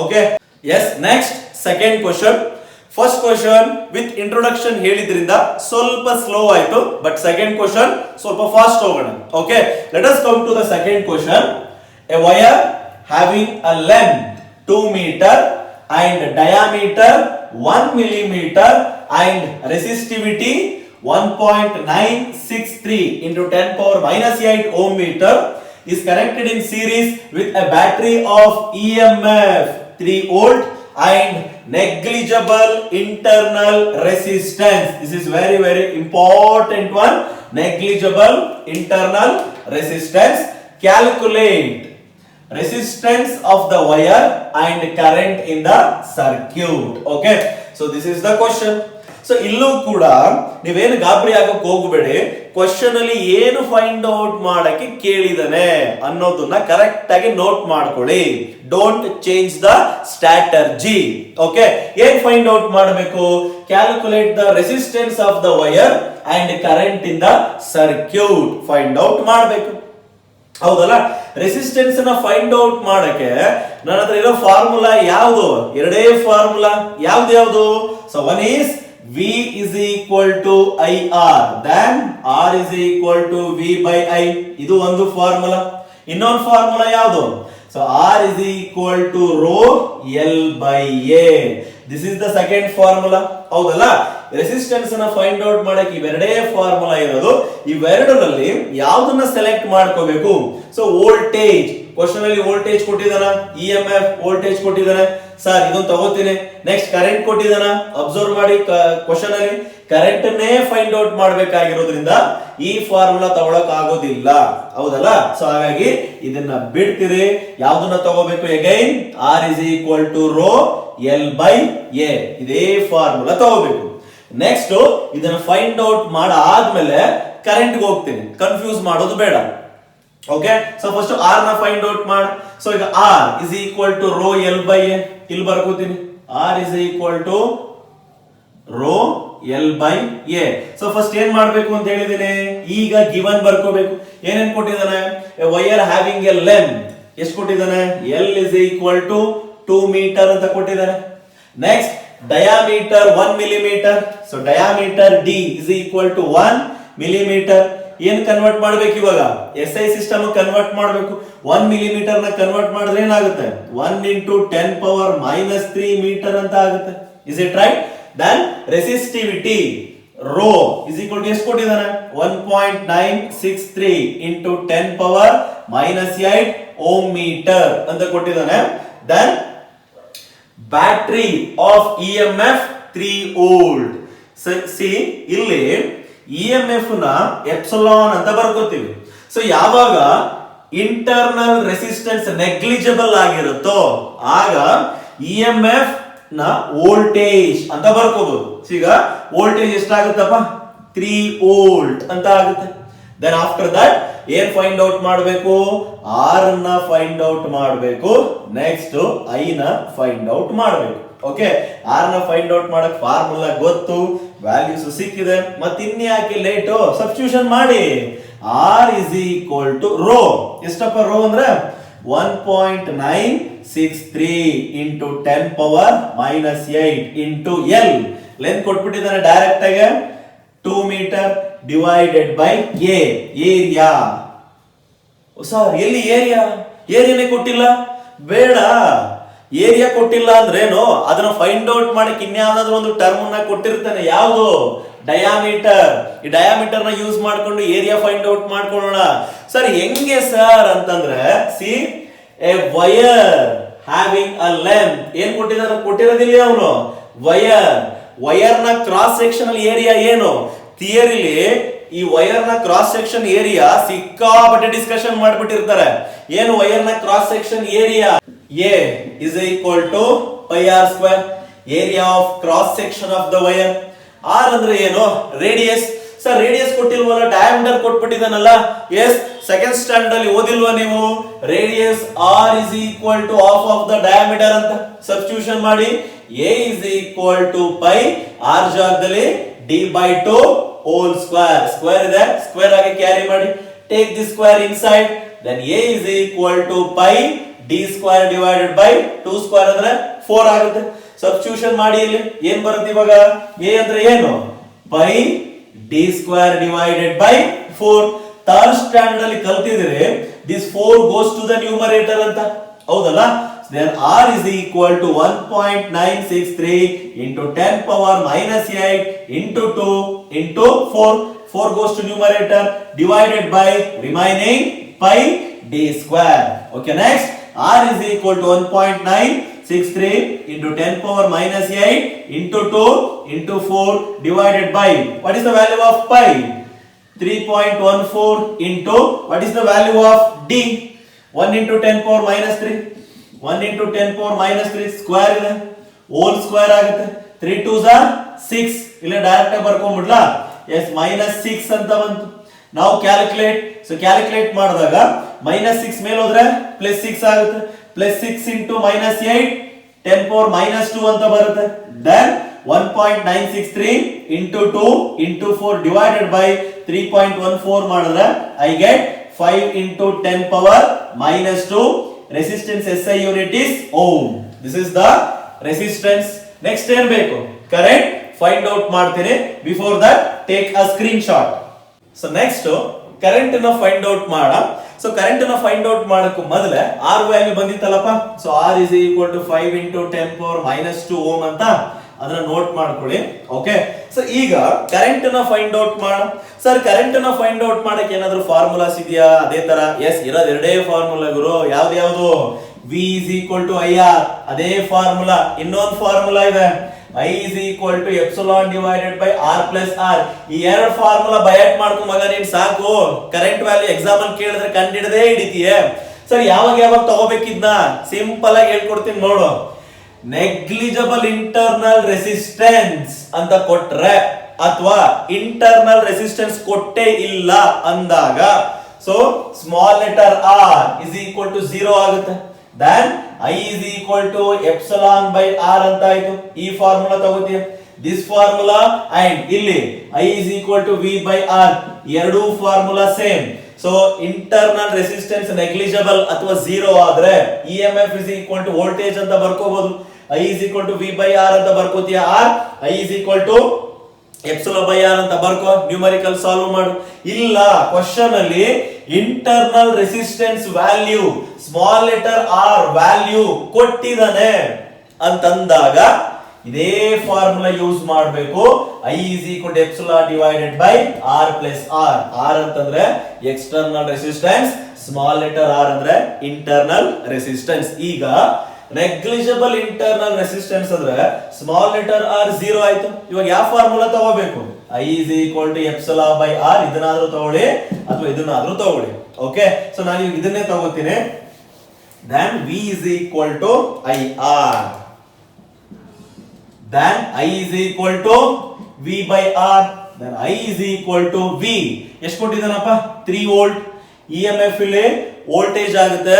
Okay. Yes. Next, second question. First question with introduction ಹೇಳಿದ್ರಿಂದ ಸ್ವಲ್ಪ slow ಆಯ್ತು, but second question ಸ್ವಲ್ಪ fast ಹೋಗೋಣ. Okay, let us come to the second question. A wire having a length 2 meter and diameter 1 millimeter and resistivity 1.963 into 10 power minus 8 ohm meter is connected in series with a battery of EMF 3 volt and negligible internal resistance. This is very very important one. Negligible internal resistance. Calculate resistance of the wire and current in the circuit. Okay, so this is the question. So ಇಲ್ಲೂ ಕೂಡ ನೀವೇನು ಗಾಬರಿ ಆಗಕ್ಕೆ ಹೋಗಬೇಡಿ. Question ಅಲ್ಲಿ ಏನು find out ಮಾಡಕ್ಕೆ ಕೇಳಿದಾನೆ ಅನ್ನೋದನ್ನ ಕರೆಕ್ಟ್ ಆಗಿ ನೋಟ್ ಮಾಡ್ಕೊಳ್ಳಿ. Don't change the strategy. Okay, ಏನ್ ಫೈಂಡ್ ಔಟ್ ಮಾಡಬೇಕು? Calculate the resistance of the wire and current in the circuit find out ಮಾಡಬೇಕು. ಹೌದಲ್ಲ? ರೆಸಿಸ್ಟೆನ್ಸ್ ನ ಫೈಂಡ್ ಔಟ್ ಮಾಡಕ್ಕೆ ನನ್ನ ಹತ್ರ ಇರೋ ಫಾರ್ಮುಲಾ ಯಾವುದು? ಎರಡೇ ಫಾರ್ಮುಲಾ. ಯಾವ್ದು? So one is V is equal to IR, then R is equal to V by I. ಇದು ಒಂದು ಫಾರ್ಮುಲಾ. ಇನ್ನೊಂದು ಫಾರ್ಮುಲಾ ಯಾವುದು? So R is equal to rho L by A. This is the second formula. ಹೌದಲ್ಲ? Resistance ನ find out ಮಾಡಕ್ಕೆ ಇವೆರಡೇ formula ಇರೋದು. ಇವೆರಡರಲ್ಲಿ ಯಾವ್ದನ್ನ ಸೆಲೆಕ್ಟ್ ಮಾಡ್ಕೋಬೇಕು? ಸೊ ವೋಲ್ಟೇಜ್, ಕ್ವಶನ್ ಅಲ್ಲಿ ವೋಲ್ಟೇಜ್ ಕೊಟ್ಟಿದ್ದಾನ, EMF ವೋಲ್ಟೇಜ್ ಕೊಟ್ಟಿದ್ದಾನೆ. ಸರ್ ಇದನ್ನು ತಗೋತೀನಿ. ನೆಕ್ಸ್ಟ್ ಕರೆಂಟ್ ಕೊಟ್ಟಿದ್ದಾನ. ಅಬ್ಸರ್ವ್ ಮಾಡಿ, ಕ್ವಶನ್ ಅಲ್ಲಿ ಕರೆಂಟ್ ನೇ ಫೈಂಡ್ ಔಟ್ ಮಾಡ್ಬೇಕಾಗಿರೋದ್ರಿಂದ ಈ ಫಾರ್ಮುಲಾ ತಗೊಳಕ್ ಆಗೋದಿಲ್ಲ. ಹೌದಲ್ಲ? ಸೊ ಹಾಗಾಗಿ ಇದನ್ನ ಬಿಡ್ತೀರಿ. ಯಾವ್ದನ್ನ ತಗೋಬೇಕು? Again R is equal to rho L by A. ಇದೇ ಫಾರ್ಮುಲಾ ತಗೋಬೇಕು. ನೆಕ್ಸ್ಟ್ ಇದನ್ನ ಫೈಂಡ್ ಔಟ್ ಮಾಡಾದ್ಮೇಲೆ ಕರೆಂಟ್ ಹೋಗ್ತೀನಿ. ಕನ್ಫ್ಯೂಸ್ ಮಾಡೋದು ಬೇಡ. ಓಕೆ, ಸೊ ಫಸ್ಟ್ ಆರ್ ನ ಫೈಂಡ್ ಔಟ್ ಮಾಡ. ಸೊ ಈಗ R is equal to rho L by A. ಇಲ್ಲಿ ಬರ್ಕೋತೀನಿ. R is equal to rho L by A. So first ಏನ್ ಮಾಡ್ಬೇಕು ಅಂತ ಹೇಳಿದೀನಿ? ಈಗ ಗಿವನ್ ಬರ್ಕೋಬೇಕು. ಏನೇನ್ ಕೊಟ್ಟಿದ್ದಾನೆ? ವೈರ್ ಹ್ಯಾವಿಂಗ್ ಎ ಲೆಂತ್ ಎಷ್ಟು ಕೊಟ್ಟಿದ್ದಾನೆ? L is equal to 2 meter ಅಂತ ಕೊಟ್ಟಿದ್ದಾನೆ. Next diameter 1 millimeter. So diameter D is equal to 1 millimeter. ಏನ್ ಕನ್ವರ್ಟ್ ಮಾಡ್ಬೇಕು ಇವಾಗ? ಎಸ್ ಐ ಸಿಸ್ಟಮ್ ಕನ್ವರ್ಟ್ ಮಾಡ್ಬೇಕು. 1 millimeter ನ ಕನ್ವರ್ಟ್ ಮಾಡಿದ್ರೆ ಏನಾಗುತ್ತೆ? 1 into 10 power minus 3 meter ಅಂತ ಆಗುತ್ತೆ. Is it right? Then resistivity rho is equal to ಎಷ್ಟು ಕೊಟ್ಟಿದ್ದಾನೆ? 1.963 into 10 power minus 8 ohm meter ಅಂತ ಕೊಟ್ಟಿದ್ದಾನೆ. Then battery of EMF 3 volt. See ಇಲ್ಲಿ EMF ನ ಎಪ್ಸಿಲಾನ್ ಅಂತ ಬರ್ಕೋತೀವಿ. ಸೊ ಯಾವಾಗ ಇಂಟರ್ನಲ್ ರೆಸಿಸ್ಟೆನ್ಸ್ ನೆಗ್ಲಿಜಿಬಲ್ ಆಗಿರುತ್ತೋ ಆಗ EMF ನ ವೋಲ್ಟೇಜ್ ಅಂತ ಬರ್ಕೋಬಹುದು. ಈಗ ವೋಲ್ಟೇಜ್ ಎಷ್ಟಾಗುತ್ತಪ್ಪ? 3 volt ಅಂತ ಆಗುತ್ತೆ. ದೆನ್ ಆಫ್ಟರ್ ದಟ್ ಏನ್ ಫೈಂಡ್ ಔಟ್ ಮಾಡಬೇಕು? ಆರ್ ನ ಫೈಂಡ್ ಔಟ್ ಮಾಡಬೇಕು. ನೆಕ್ಸ್ಟ್ ಐ ನ ಫೈಂಡ್ ಔಟ್ ಮಾಡಬೇಕು. ಓಕೆ, ಆರ್ ನ ಫೈಂಡ್ ಔಟ್ ಮಾಡಕ್ ಫಾರ್ಮುಲಾ ಗೊತ್ತು, ವ್ಯಾಲ್ಯೂಸ್ ಸಿಕ್ಕಿದೆ, ಮತ್ತೆ ಇನ್ಯಾಕೆ ಲೇಟು? ಸಬ್ಸ್ಟಿಟ್ಯೂಷನ್ ಮಾಡಿ. R is equal to rho ಎಷ್ಟಪ್ಪ? ರೋ ಅಂದ್ರೆ 1.963 into 10 power minus 8 into L. Length ಕೊಟ್ಬಿಟ್ಟಿದ್ದಾನೆ ಡೈರೆಕ್ಟ್ ಆಗಿ 2 meter divided by A. Area. Sir ಎಲ್ಲಿ ಏರಿಯಾ? ಏರಿಯಾನೇ ಕೊಟ್ಟಿಲ್ಲ. ಬೇಡ, ಏರಿಯಾ ಕೊಟ್ಟಿಲ್ಲ ಅಂದ್ರೇನು? ಅದನ್ನ ಫೈಂಡ್ ಔಟ್ ಮಾಡಕ್ಕೆ ಇನ್ಯಾವುದಾದ್ರೂ ಒಂದು ಟರ್ಮ್ ನ ಕೊಟ್ಟಿರ್ತಾನೆ. ಯಾವುದು? ಡಯಾಮೀಟರ್. ಈ ಡಯಾಮೀಟರ್ ನ ಯೂಸ್ ಮಾಡ್ಕೊಂಡು ಏರಿಯಾ ಫೈಂಡ್ ಔಟ್ ಮಾಡ್ಕೊಳ್ಳೋಣ. ಸರ್ ಹೆಂಗೆ ಸರ್ ಅಂತಂದ್ರೆ, C A wire having a length ಏನ್ ಕೊಟ್ಟಿರೋದಿಲ್ಲ ಅವನು ವೈರ್ ನ ಕ್ರಾಸ್ ಸೆಕ್ಷನ್ ಏರಿಯಾ ಏನು? ಥಿಯರಿಲಿ ಈ ವೈರ್ ನ ಕ್ರಾಸ್ ಸೆಕ್ಷನ್ ಏರಿಯಾ ಸಿಕ್ಕಾಪಟ್ಟೆ ಡಿಸ್ಕಷನ್ ಮಾಡ್ಬಿಟ್ಟಿರ್ತಾರೆ. ಏನು ವೈರ್ ನ cross section area? A is equal to pi r square. Area of cross section of the wire. R ಅಂದ್ರೆ ಏನು? ರೇಡಿಯಸ್. ಸರ್ ರೇಡಿಯಸ್ ಕೊಟ್ಟಿಲ್ವಲ್ಲ, ಡಯಾಮೀಟರ್ ಕೊಟ್ಬಿಟ್ಟಿದ್ದಾನಲ್ಲ. ಎಸ್, ಸೆಕೆಂಡ್ ಸ್ಟ್ಯಾಂಡರ್ಡ್ ಅಲ್ಲಿ ಓದಿಲ್ವಾ ನೀವು? Radius R is equal to half of the diameter ಅಂತ substitution ಮಾಡಿ. A is equal to pi, R ಜಾಗದಲ್ಲಿ D by 2 whole square. Square ಇದೆ, ಸ್ಕ್ವೇರ್ ಆಗಿ ಕ್ಯಾರಿ ಮಾಡಿ. Take the square inside. then A is equal to pi d square divided by 2 square ಅಂದ್ರೆ 4 ಆಗುತ್ತೆ. So substitution ಮಾಡಿ ಇಲ್ಲಿ ಏನ್ ಬರುತ್ತೆ ಇವಾಗ a ಅಂದ್ರೆ ಏನು pi d square divided by 4 third standard ಅಲ್ಲಿ ಕಲ್ತಿದ್ರೆ this 4 goes to the numerator ಅಂತ ಹೌದಲ್ಲ then r is equal to 1.963 into 10 power minus 8 into 2 into 4 goes to numerator divided by remaining pi d square. Okay, next r is equal to 1.963 into 10 power minus 8 into 2 into 4 divided by what is the value of pi 3.14 into what is the value of d 1 into 10 power minus 3 1 into 10 power minus 3 square ಇದೆ whole square ಆಗುತ್ತೆ 3 2s are 6 ಇಲ್ಲ direct ಆಗಿ ಬರ್ಕೊಂಡ್ಬಿಡ್ಲಾ yes minus 6 ಅಂತ ಬಂತು ನಾವು calculate so calculate ಮಾಡಿದಾಗ minus 6 ಮೇಲೆ ಹೋದ್ರೆ plus 6 ಆಗುತ್ತೆ plus 6 into minus 8 10 power minus 2 ಅಂತ ಬರುತ್ತೆ then 1.963 into 2 into 4 divided by 3.14 ಮಾಡಿದ್ರೆ I get 5 into 10 power minus 2 resistance SI unit is ohm. This is the resistance. Next ಏನು ಬೇಕು current find out ಮಾಡ್ತೀನಿ before that take a screenshot. So next current ನ find out ಮಾಡ so current ನ find out ಮಾಡಕ್ಕೆ ಮೊದಲೇ R value ಬಂದಿತ್ತಲ್ಲಪ್ಪ so R is equal to 5 into 10 power minus 2 ohm ಅಂತ ಅದನ್ನ ನೋಟ್ ಮಾಡ್ಕೊಳ್ಳಿ ಓಕೆ ಸೊ ಈಗ ಕರೆಂಟ್ ನ ಫೈಂಡ್ ಔಟ್ ಮಾಡ ಸರ್ ಕರೆಂಟ್ ನ ಫೈಂಡ್ ಔಟ್ ಮಾಡಕ್ಕೆ ಏನಾದ್ರೂ ಫಾರ್ಮುಲಾಸ್ ಇದೆಯಾ ಅದೇ ತರ ಎಸ್ ಇರೋದು ಎರಡೇ ಫಾರ್ಮುಲಾ ಗುರು ಯಾವ್ದು V is equal to IR ಅದೇ ಫಾರ್ಮುಲಾ ಇನ್ನೊಂದು ಫಾರ್ಮುಲಾ ಇದೆ I is equal to epsilon divided by R plus R ಈ ಎರಡು ಫಾರ್ಮುಲಾ ಬಯಾಟ್ ಮಾಡ್ಕೊ ಮಗ ನೀನ್ ಸಾಕು ಕರೆಂಟ್ ವ್ಯಾಲ್ಯೂ ಎಕ್ಸಾಮ್ ಅಲ್ಲಿ ಕೇಳಿದ್ರೆ ಕಂಡಿಡದೇ ಹಿಡಿತೀಯ ಸರ್ ಯಾವಾಗ ತಗೋಬೇಕಿದ್ನ ಸಿಂಪಲ್ ಆಗಿ ಹೇಳ್ಕೊಡ್ತೀನಿ ನೋಡು ನೆಗ್ಲಿಜಿಬಲ್ ಇಂಟರ್ನಲ್ ರೆಸಿಸ್ಟೆನ್ಸ್ ಅಂತ ಕೊಟ್ರೆ ಅಥವಾ ಇಂಟರ್ನಲ್ ರೆಸಿಸ್ಟೆನ್ಸ್ ಕೊಟ್ಟೇ ಇಲ್ಲ ಅಂದಾಗ so small letter r is equal to 0 ಆಗುತ್ತೆ then I is equal to epsilon by r ಅಂತ ಆಯ್ತು ಈ ಫಾರ್ಮುಲಾ ತಗೋತೀಯ this formula and ಇಲ್ಲಿ I is equal to v by r ಎರಡು formula same so internal resistance negligible ಅಥವಾ 0 ಆದ್ರೆ EMF is equal to voltage ಅಂತ ಬರ್ಕೋಬಹುದು I is equal to v by r ಅಂತ ಬರ್ಕೋತೀಯ r I is equal to epsilon by r ಅಂತ ಬರ್ಕೋ numerical solve ಮಾಡು ಇಲ್ಲ question ಅಲ್ಲಿ internal resistance value small letter r value ಕೊಟ್ಟಿದಾನೆ ಅಂತಂದಾಗ ಇದೇ ಫಾರ್ಮುಲಾ ಯೂಸ್ ಮಾಡಬೇಕು I is equal to epsilon divided by r plus r r ಅಂತಂದ್ರೆ external resistance small letter r ಅಂದ್ರೆ ಇಂಟರ್ನಲ್ ರೆಸಿಸ್ಟೆನ್ಸ್ ಈಗ ನೆಗ್ಲಿಜಿಬಲ್ ಇಂಟರ್ನಲ್ ರೆಸಿಸ್ಟೆನ್ಸ್ ಅಂದ್ರೆ small letter r 0 ಆಯ್ತು ಇವಾಗ ಯಾವ ಫಾರ್ಮುಲಾ ತಗೋಬೇಕು I is equal to epsilon by r ಇದನ್ನಾದ್ರೂ ತಗೊಳ್ಳಿ ಅಥವಾ ಇದನ್ನಾದ್ರೂ ತಗೊಳ್ಳಿ ಓಕೆ ಸೊ ನಾನು ಈಗ ಇದನ್ನೇ ತಗೋತೀನಿ then v is equal to IR then I is equal to v by r then I is equal to v ಎಷ್ಟು ಕೊಟ್ಟಿದ್ದಾನಪ್ಪ 3 ವೋಲ್ಟ್ EMF ಇಲ್ಲಿ voltage ಆಗುತ್ತೆ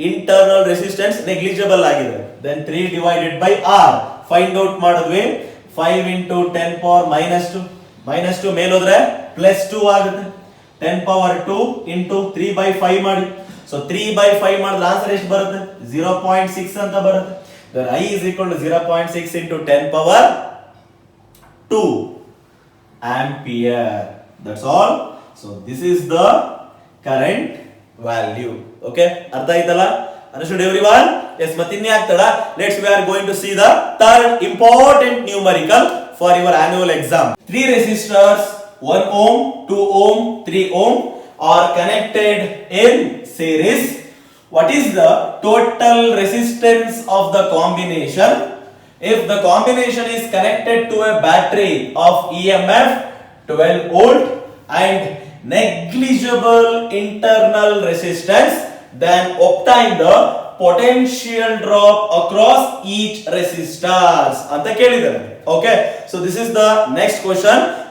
ಇಂಟರ್ನಲ್ ರೆಸಿಸ್ಟೆನ್ಸ್ ನೆಗ್ಲಿಜಿಬಲ್ ಆಗಿದೆ then 3 divided by r find out ಮಾಡಿದ್ವಿ 5 into 10 power minus 2 ಮೇಲೆ ಹೋದ್ರೆ plus 2 ಆಗುತ್ತೆ 10 power 2 into 3 by 5 ಮಾಡಿ so 3 by 5 ಮಾಡಿದ್ರೆ ಆನ್ಸರ್ ಎಷ್ಟು ಬರುತ್ತೆ 0.6 ಅಂತ ಬರುತ್ತೆ then I is equal to 0.6 into 10 power 2 ampere that's all so this is the current value okay ಅರ್ಥ ಆಯ್ತಲ್ಲ understood everyone yes ಮತ್ತಿನ್ನೇ ಆಗ್ತಡ let's we are going to see the third important numerical for your annual exam three resistors 1 ohm 2 ohm 3 ohm are connected in series what is the total resistance of the combination if the combination is connected to a battery of EMF 12 volt and negligible internal resistance then obtain the potential drop across each resistors ಅಂತ ಕೇಳಿದ್ದಾರೆ okay so this is the next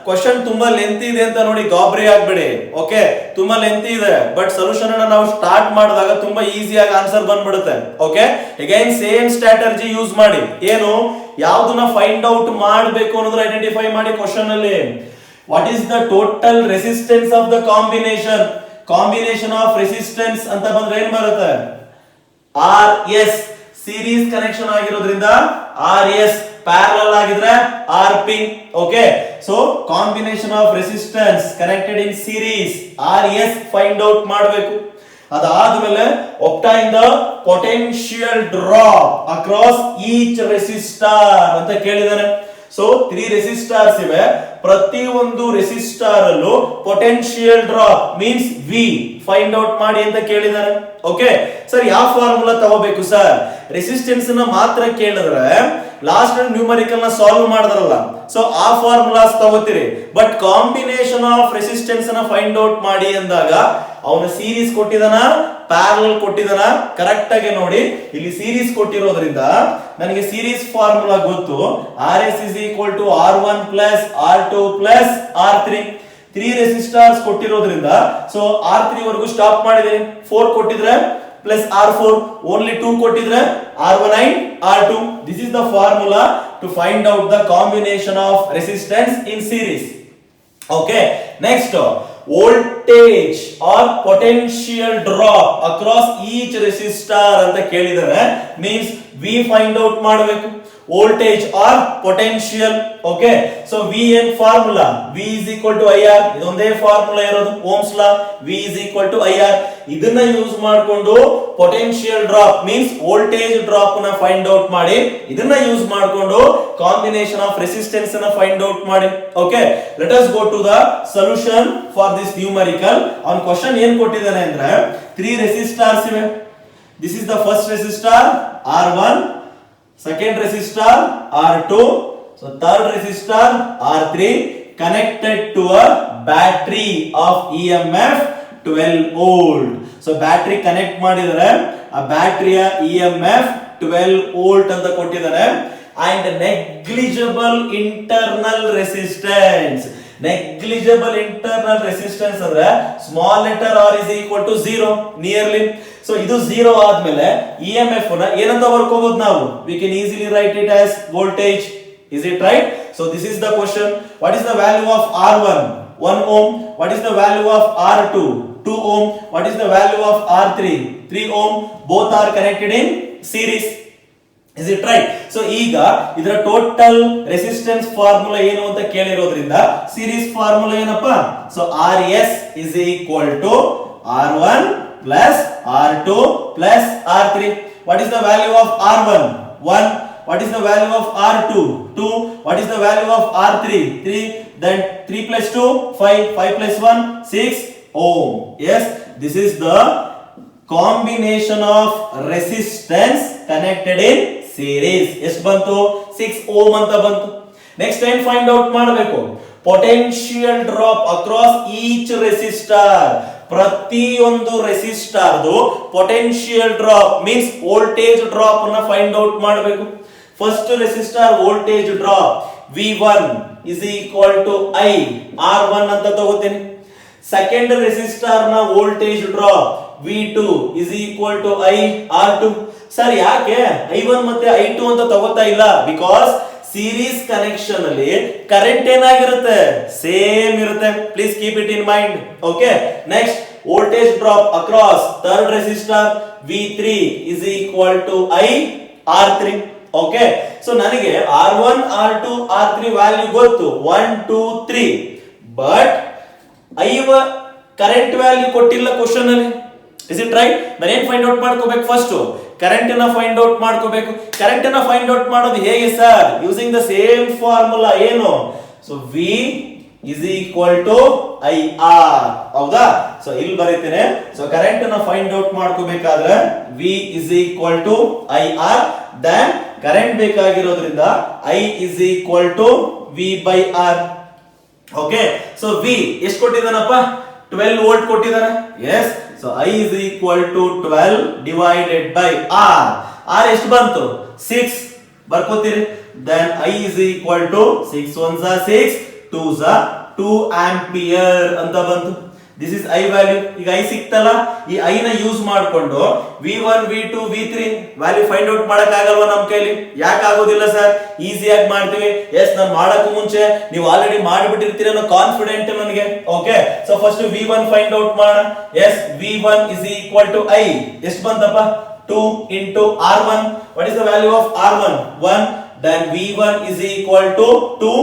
question ತುಂಬಾ lengthy ಇದೆ ಅಂತ ನೋಡಿ ಗಾಬರಿ ಆಗ್ಬೇಡಿ okay ತುಂಬಾ lengthy ಇದೆ but solution ಅನ್ನ ನಾವು ಸ್ಟಾರ್ಟ್ ಮಾಡಿದಾಗ ತುಂಬಾ ಈಸಿಯಾಗಿ ಆನ್ಸರ್ ಬಂದ್ಬಿಡುತ್ತೆ okay again same strategy use ಮಾಡಿ ಏನು ಯಾವ್ದನ್ನ ಫೈಂಡ್ ಔಟ್ ಮಾಡಬೇಕು ಅನ್ನೋದ್ರ ಐಡೆಂಟಿಫೈ ಮಾಡಿ ಕ್ವಶನ್ ಅಲ್ಲಿ what is the total resistance of the combination of resistance ಅಂತ ಬಂದ್ರೆ ಏನ್ ಬರುತ್ತೆ R S ಸೀರೀಸ್ ಕನೆಕ್ಷನ್ ಆಗಿರೋದ್ರಿಂದ ಆರ್ ಎಸ್, ಪ್ಯಾರಲಲ್ ಆಗಿದ್ರೆ R P. Okay, so combination of resistance connected in series R S find out ಮಾಡಬೇಕು. ಅದಾದ್ಮೇಲೆ obtain the potential drop across each resistor ಅಂತ ಕೇಳಿದಾನೆ. So 3 resistors ಇವೆ, ಪ್ರತಿ ಒಂದು ರೆಸಿಸ್ಟರ್ ಅಲ್ಲೂ potential drop means V find out ಮಾಡಿ ಅಂತ ಕೇಳಿದಾನೆ. ಓಕೆ ಸರ್, ಯಾವ ಫಾರ್ಮುಲಾ ತಗೋಬೇಕು ಸರ್? ರೆಸಿಸ್ಟೆನ್ಸ್ ನ ಮಾತ್ರ ಕೇಳಿದ್ರೆ ಲಾಸ್ಟ್ ನ್ಯೂಮರಿಕಲ್ ನ ಸಾಲ್ವ್ ಮಾಡಿದ್ರಲ್ಲ, ಸೊ ಆ ಫಾರ್ಮುಲಾಸ್ ತಗೋತೀರಿ. ಬಟ್ ಕಾಂಬಿನೇಷನ್ ಆಫ್ ರೆಸಿಸ್ಟೆನ್ಸ್ ನ ಫೈಂಡ್ ಔಟ್ ಮಾಡಿ ಅಂದಾಗ ಅವನು ಸೀರೀಸ್ ಕೊಟ್ಟಿದಾನ, ಪ್ಯಾರಲಲ್ ಕೊಟ್ಟಿದಾನ, ಕರೆಕ್ಟ್ ಆಗಿ ನೋಡಿ. ಇಲ್ಲಿ ಸೀರೀಸ್ ಕೊಟ್ಟಿರೋದ್ರಿಂದ ನನಗೆ ಸೀರೀಸ್ ಫಾರ್ಮುಲಾ ಗೊತ್ತು. R S is equal to R one plus R two plus R three. 3 resistors ಕೊಟ್ಟಿರೋದ್ರಿಂದ ಸೊ ಆರ್ ತ್ರೀ ವರೆಗೂ ಸ್ಟಾಪ್ ಮಾಡಿದೀನಿ. 4 ಕೊಟ್ಟಿದ್ರೆ ಪ್ಲಸ್ ಆರ್ ಫೋರ್, ಓನ್ಲಿ 2 ಕೊಟ್ಟಿದ್ರೆ R one and R two. This is the formula to find out the combination of resistance in series. Okay, next voltage or potential drop across each resistor ಅಂತ ಕೇಳಿದರೆ means V find out ಮಾಡಬೇಕು. Voltage or potential. Okay, so V ಏನ್ formula? V is equal to I R. ಇದೊಂದೇ formula ಇರೋದು, Ohm's law. V is equal to I R. ಇದನ್ನ use ಮಾಡಿಕೊಂಡು potential drop means voltage drop ನ find out ಮಾಡಿ, ಇದನ್ನ use ಮಾಡಿಕೊಂಡು combination of resistance ನ ಫೈಂಡ್ ಔಟ್ ಮಾಡಿ. Okay, let us go to the solution for this numerical. ಅವನ್ question ಏನ್ ಕೊಟ್ಟಿದ್ದಾನೆ ಅಂದ್ರೆ 3 ರೆಸಿಸ್ಟರ್ಸ್ ಇವೆ. This is the first resistor R1, second resistor R2, so third resistor R3 connected to a battery of EMF 12 volt. So battery connect ಮಾಡಿದರೆ ಆ ಬ್ಯಾಟರಿಯ EMF 12 volt ಅಂತ ಕೊಟ್ಟಿದ್ದಾರೆ. And negligible internal resistance. Negligible internal resistance ಅಂದ್ರೆ small letter R is equal to 0 nearly. So ಇದು 0 ಆದ್ಮೇಲೆ EMF ನ ಏನಂತ ಬರ್ಕೋಬಹುದು ನಾವು? We can easily write it as voltage. Is it right? So this is the question. What is the value of R1? 1 ohm. What is the value of R2? 2 ohm. What is the value of R3? 3 ohm. Both are connected in series. Is it right? So ಈಗ ಇದರ total resistance formula ಏನು ಅಂತ ಕೇಳಿರೋದ್ರಿಂದ series formula ಏನಪ್ಪಾ? So RS is equal to R1 plus R2 plus R3. What is the value of R1? 1. What is the value of R2? 2. What is the value of R3? 3. Then 3 plus 2, 5. 5 plus 1, 6 ohm. Yes, this is the combination of resistance connected in series. ಎಷ್ಟು ಬಂತು? 6 ohm ಅಂತ ಬಂತು. Next time find out ಮಾಡಬೇಕು potential drop across each resistor. ಪ್ರತಿಯೊಂದು ರೆಸಿಸ್ಟರ್ದು potential drop means voltage drop ಅನ್ನು find out ಮಾಡಬೇಕು. First resistor voltage drop V1 is equal to I R1 ಅಂತ ತಗೋತೀನಿ. ಸೆಕೆಂಡ್ ರೆಸಿಸ್ಟರ್ ನ voltage drop V2 is equal to I R2. Sir ಯಾಕೆ I1 ಮತ್ತೆ I2 ಅಂತ ತಗೋತಾ ಇಲ್ಲ? ಬಿಕಾಸ್ ಸೀರೀಸ್ ಕನೆಕ್ಷನ್ ಅಲ್ಲಿ ಕರೆಂಟ್ ಏನಾಗಿರುತ್ತೆ? ಸೇಮ್ ಇರುತ್ತೆ. Please keep it in mind. Okay, next voltage drop across third resistor V3 is equal to I R3. Okay, so ನನಗೆ R1 R2 R3 value ಗೊತ್ತು 1 2 3, but I1 current value ಕೊಟ್ಟಿಲ್ಲ question ಅಲ್ಲಿ. Is it right? ನಾನು ಏನ್ find out ಮಾಡ್ಕೋಬೇಕು? First current ಅನ್ನ find out ಮಾಡ್ಕೋಬೇಕು. Current ಅನ್ನ ಫೈಂಡ್ ಔಟ್ ಮಾಡೋದು ಹೇಗೆ sir? Using the same formula. ಏನು? So V is equal to IR. ಹೌದಾ? ಸೊ ಇಲ್ಲಿ ಬರೀತೇನೆ. ಸೊ ಕರೆಂಟ್ ಅನ್ನ ಫೈಂಡ್ ಔಟ್ ಮಾಡ್ಕೋಬೇಕಾದ್ರೆ V is equal to IR. Then current ಬೇಕಾಗಿರೋದ್ರಿಂದ I is equal to V by R. Okay, so V ಎಷ್ಟು ಕೊಟ್ಟಿದ್ದಾನಪ್ಪ? 12 volt ಕೊಟ್ಟಿದ್ದಾನೆ. Yes, so I is equal to 12 divided by R. R ಎಷ್ಟು ಬಂತು? 6 ಬರ್ಕೋತೀರಿ. then I is equal to 6 1s are 6 2s are 2 ampere ಅಂತ ಬಂತು. This is I value. ಈಗ I ಸಿಕ್ತಲ್ಲ, ಈ I ನ ಯೂಸ್ ಮಾಡಿಕೊಂಡು V1 V2 V3 value find out ಮಾಡಕ್ ಆಗಲ್ವಾ ನಮ್ಮ ಕೈಲಿ? ಯಾಕೆ ಆಗೋದಿಲ್ಲ ಸರ್? ಈಸಿಯಾಗಿ ಮಾಡ್ತೀವಿ. ಎಸ್, ನಾನು ಮಾಡಕ್ಕೂ ಮುಂಚೆ ನೀವು ಆಲ್ರೆಡಿ ಮಾಡಿಬಿಟ್ಟಿರ್ತೀರ ಅನ್ನೋ ಕಾನ್ಫಿಡೆಂಟ್ ನನಗೆ. Okay, so first V1 find out ಮಾಡೋಣ. Yes, V1 is equal to I ಎಷ್ಟು ಬಂತಪ್ಪ? 2 into R1. What is the value of R1? 1. Then V1 is equal to 2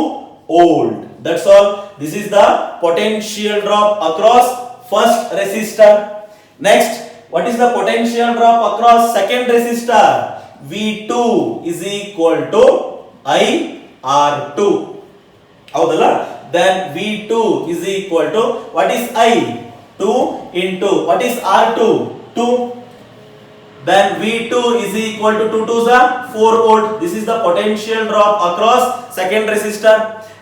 volt. That's all. This is the potential drop across first resistor. Next, what is the potential drop across second resistor? V2 is equal to IR2. ಹೌದಲ್ಲ? Then V2 is equal to what is I? 2 into what is R2? 2. Then V2 is equal to 2 to the 4 volt. This is the potential drop across second resistor.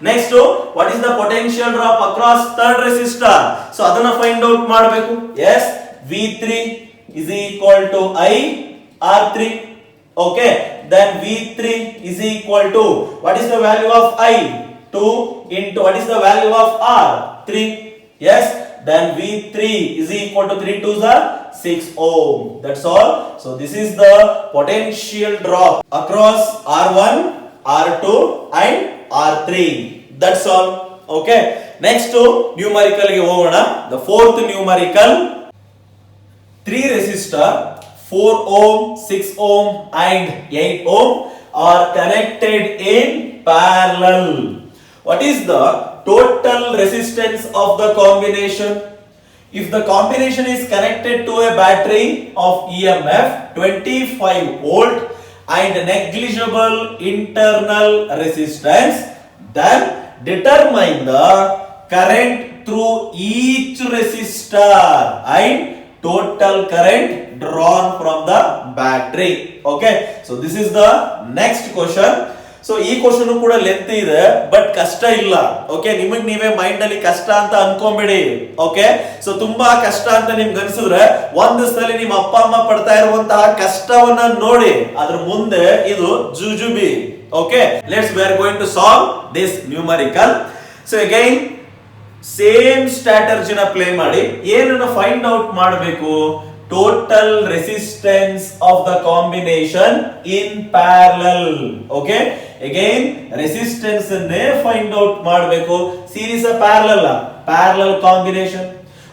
Next, what is the potential drop across third resistor? So adana find out ಮಾಡಬೇಕು. Yes, V3 is equal to I R3. Okay, then V3 is equal to what is the value of I? 2 into what is the value of R? 3. Yes, then V3 is equal to 3 to the 6 ohm. That's all. So this is the potential drop across R1, R2 and R3. That's all. Okay. Next to numerical ಗೆ ಹೋಗೋಣ. The fourth numerical, 3 resistor 4 ohm, 6 ohm and 8 ohm are connected in parallel. What is the total resistance of the combination? If the combination is connected to a battery of EMF 25 volt and negligible internal resistance, then determine the current through each resistor and total current drawn from the battery. Okay, so this is the next question. So ಈ question ಕೂಡ length ಇದೆ but ಕಷ್ಟ ಇಲ್ಲ. Okay, ನಿಮಗೆ ನೀವೇ mind ಅಲ್ಲಿ ಕಷ್ಟ ಅಂತ ಅನ್ಕೊಂಬೇಡಿ. ಓಕೆ, ಸೊ ತುಂಬಾ ಕಷ್ಟ ಅಂತ ನಿಮ್ಗೆ ಅನ್ಸಿದ್ರೆ ಒಂದು ಸಲ ನಿಮ್ಮ ಅಪ್ಪ ಅಮ್ಮ ಪಡ್ತಾ ಇರುವಂತಹ ಕಷ್ಟವನ್ನ ನೋಡಿ, ಅದ್ರ ಮುಂದೆ ಇದು ಜುಜುಬಿ. Okay, let's we are going to solve this numerical. So again same ಸ್ಟ್ರಾಟಜಿನ ಪ್ಲೇ ಮಾಡಿ ಏನನ್ನ ಫೈಂಡ್ ಔಟ್ ಮಾಡಬೇಕು? total resistance of the combination in parallel. Okay, again resistance ne find out ಮಾಡಬೇಕು. series a parallel combination.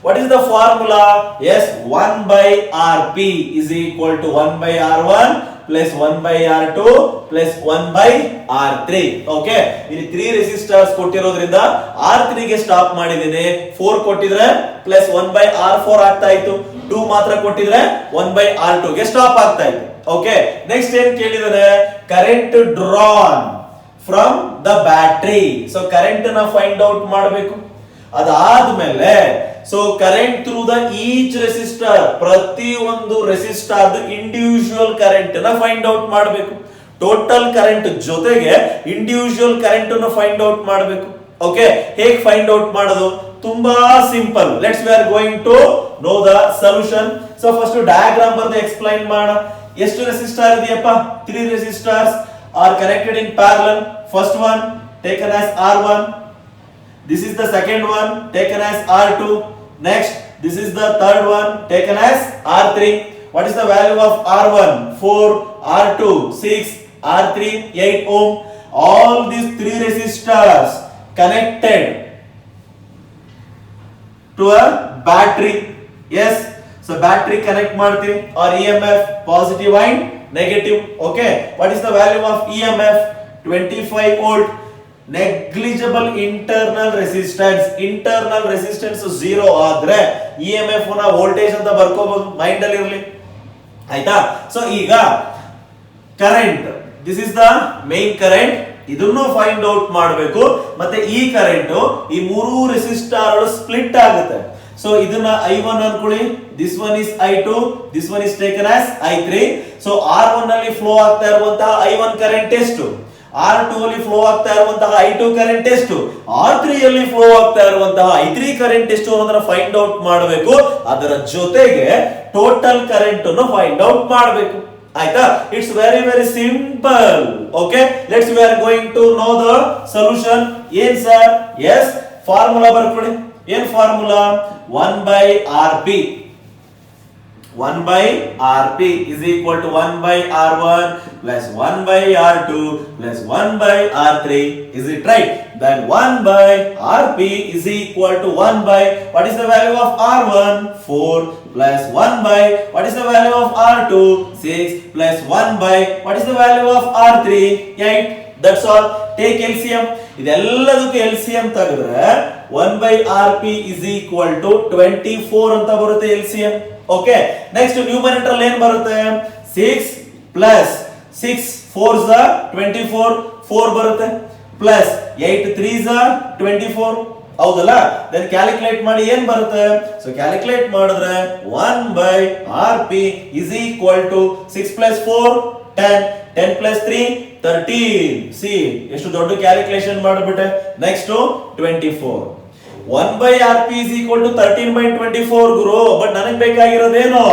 What is the formula? Yes, 1 by Rp is equal to 1 by R1 plus 1 by R2 plus 1 by R3. Okay, ಇಲ್ಲಿ 3 resistors ಕೊಟ್ಟಿರೋದ್ರಿಂದ R3 ಗೆ stop ಮಾಡಿದ್ದೀನಿ. 4 ಕೊಟ್ಟಿದ್ರೆ plus 1 by R4 ಆಗ್ತಾ ಇತ್ತು. 2 ಮಾತ್ರ ಕೊಟ್ಟಿದ್ರೆ 1 by R2 ಗೆ stop ಆಗ್ತಾ ಇತ್ತು. ಓಕೆ, ನೆಕ್ಸ್ಟ್ ಏನ್ ಕೇಳಿದಾರೆ? Current drawn from the battery. So current ನ ಫೈಂಡ್ ಔಟ್ ಮಾಡಬೇಕು. ಅದಾದ್ಮೇಲೆ so current through the each resistor, ಪ್ರತಿ ಒಂದು ರೆಸಿಸ್ಟರ್ ಇಂಡಿವಿಜುವಲ್ ಕರೆಂಟ್ ನ ಫೈಂಡ್ ಔಟ್ ಮಾಡಬೇಕು. ಟೋಟಲ್ ಕರೆಂಟ್ ಜೊತೆಗೆ ಇಂಡಿವಿಜುವಲ್ ಕರೆಂಟ್ ನ ಫೈಂಡ್ ಔಟ್ ಮಾಡಬೇಕು. ಓಕೆ, ಹೇಗೆ ಫೈಂಡ್ ಔಟ್ ಮಾಡೋದು? ತುಂಬಾ simple. Let's we are going to know the solution. So first diagram ಬರೆದು ಎಕ್ಸ್ಪ್ಲೈನ್ ಮಾಡೋಣ. ಎಷ್ಟು ರೆಸಿಸ್ಟರ್ ಇದೆಯಪ್ಪ? 3 resistors are connected in parallel. First one taken as R1. This is the second one taken as R2. Next, this is the third one taken as R3. What is the value of R1? 4, R2 6, R3 8 ohm. All these 3 resistors connected to a battery. Yes, so battery connect ಮಾಡ್ತೀವಿ or EMF positive and negative. Okay, what is the value of EMF? 25 volt. Negligible internal resistance 0 ಆದ್ರೆ EMF ನ voltage ಅಂತ ಬರ್ಕೋಬಹುದು, mind ಅಲ್ಲಿ ಇರಲಿ. ಆಯ್ತಾ? So ಈಗ current, this is the main current, ಇದನ್ನು find out ಮಾಡಬೇಕು. ಮತ್ತೆ ಈ ಕರೆಂಟ್ ಈ 3 ರೆಸಿಸ್ಟರ್ ಸ್ಪ್ಲಿಟ್ ಆಗುತ್ತೆ. ಸೊ ಇದನ್ನ I1 ಅನ್ಕೊಳ್ಳಿ, this one is I2, this one is taken as I3. So R1 ನಲ್ಲಿ ಫ್ಲೋ ಆಗ್ತಾ ಇರುವಂತಹ I1 ಕರೆಂಟ್ ಎಷ್ಟು? R2 ಅಲ್ಲಿ ಫ್ಲೋ ಆಗ್ತಾ ಇರುವಂತಹ I2 ಕರೆಂಟ್ ಎಷ್ಟು? R3 ಅಲ್ಲಿ ಫ್ಲೋ ಆಗ್ತಾ ಇರುವಂತಹ I3 ಕರೆಂಟ್ ಎಷ್ಟು ಅನ್ನೋದನ್ನ ಫೈಂಡ್ ಔಟ್ ಮಾಡಬೇಕು. ಅದರ ಜೊತೆಗೆ ಟೋಟಲ್ ಕರೆಂಟ್ ಅನ್ನು ಫೈಂಡ್ ಔಟ್ ಮಾಡಬೇಕು. ಆಯ್ತಾ? It's very very simple. Okay, let's we are going to know the solution. ಏನ್ ಸರ್? ಎಸ್, ಫಾರ್ಮುಲಾ ಬರ್ಕೊಳ್ಳಿ. ಏನ್ formula? 1 by Rp. 1 by Rp is equal to 1 by R1 plus 1 by R2 plus 1 by R3. Is it right? Then 1 by Rp is equal to 1 by, what is the value of R1? 4 plus 1 by, what is the value of R2? 6 plus 1 by, what is the value of R3? 8. That's all. Take LCM. ಇದೆಲ್ಲದಕ್ಕೂ LCM ತೆಗೆದ್ರೆ 1 by Rp is equal to 24 ಅಂತ ಬರುತ್ತೆ LCM. Okay, next numerator ಅಲ್ಲಿ ಏನ್ ಬರುತ್ತೆ? 6 plus 6 4s are 24, 4 ಬರುತ್ತೆ, plus 8 3s are 24. ಹೌದಲ್ಲ? Then calculate ಮಾಡಿ ಏನ್ ಬರುತ್ತೆ? ಸೊ ಕ್ಯಾಲ್ಕುಲೇಟ್ ಮಾಡಿದ್ರೆ 1 by Rp is equal to 6 plus 4 10, 10 plus 3 13. C ಎಷ್ಟು ದೊಡ್ಡ ಕ್ಯಾಲ್ಕುಲೇಷನ್ ಮಾಡಿಬಿಟ್ಟೆ. Next 24. 1 by Rp is equal to 13 by 24 Guru. But ನನಗೆ ಬೇಕಾಗಿರೋದೇನು?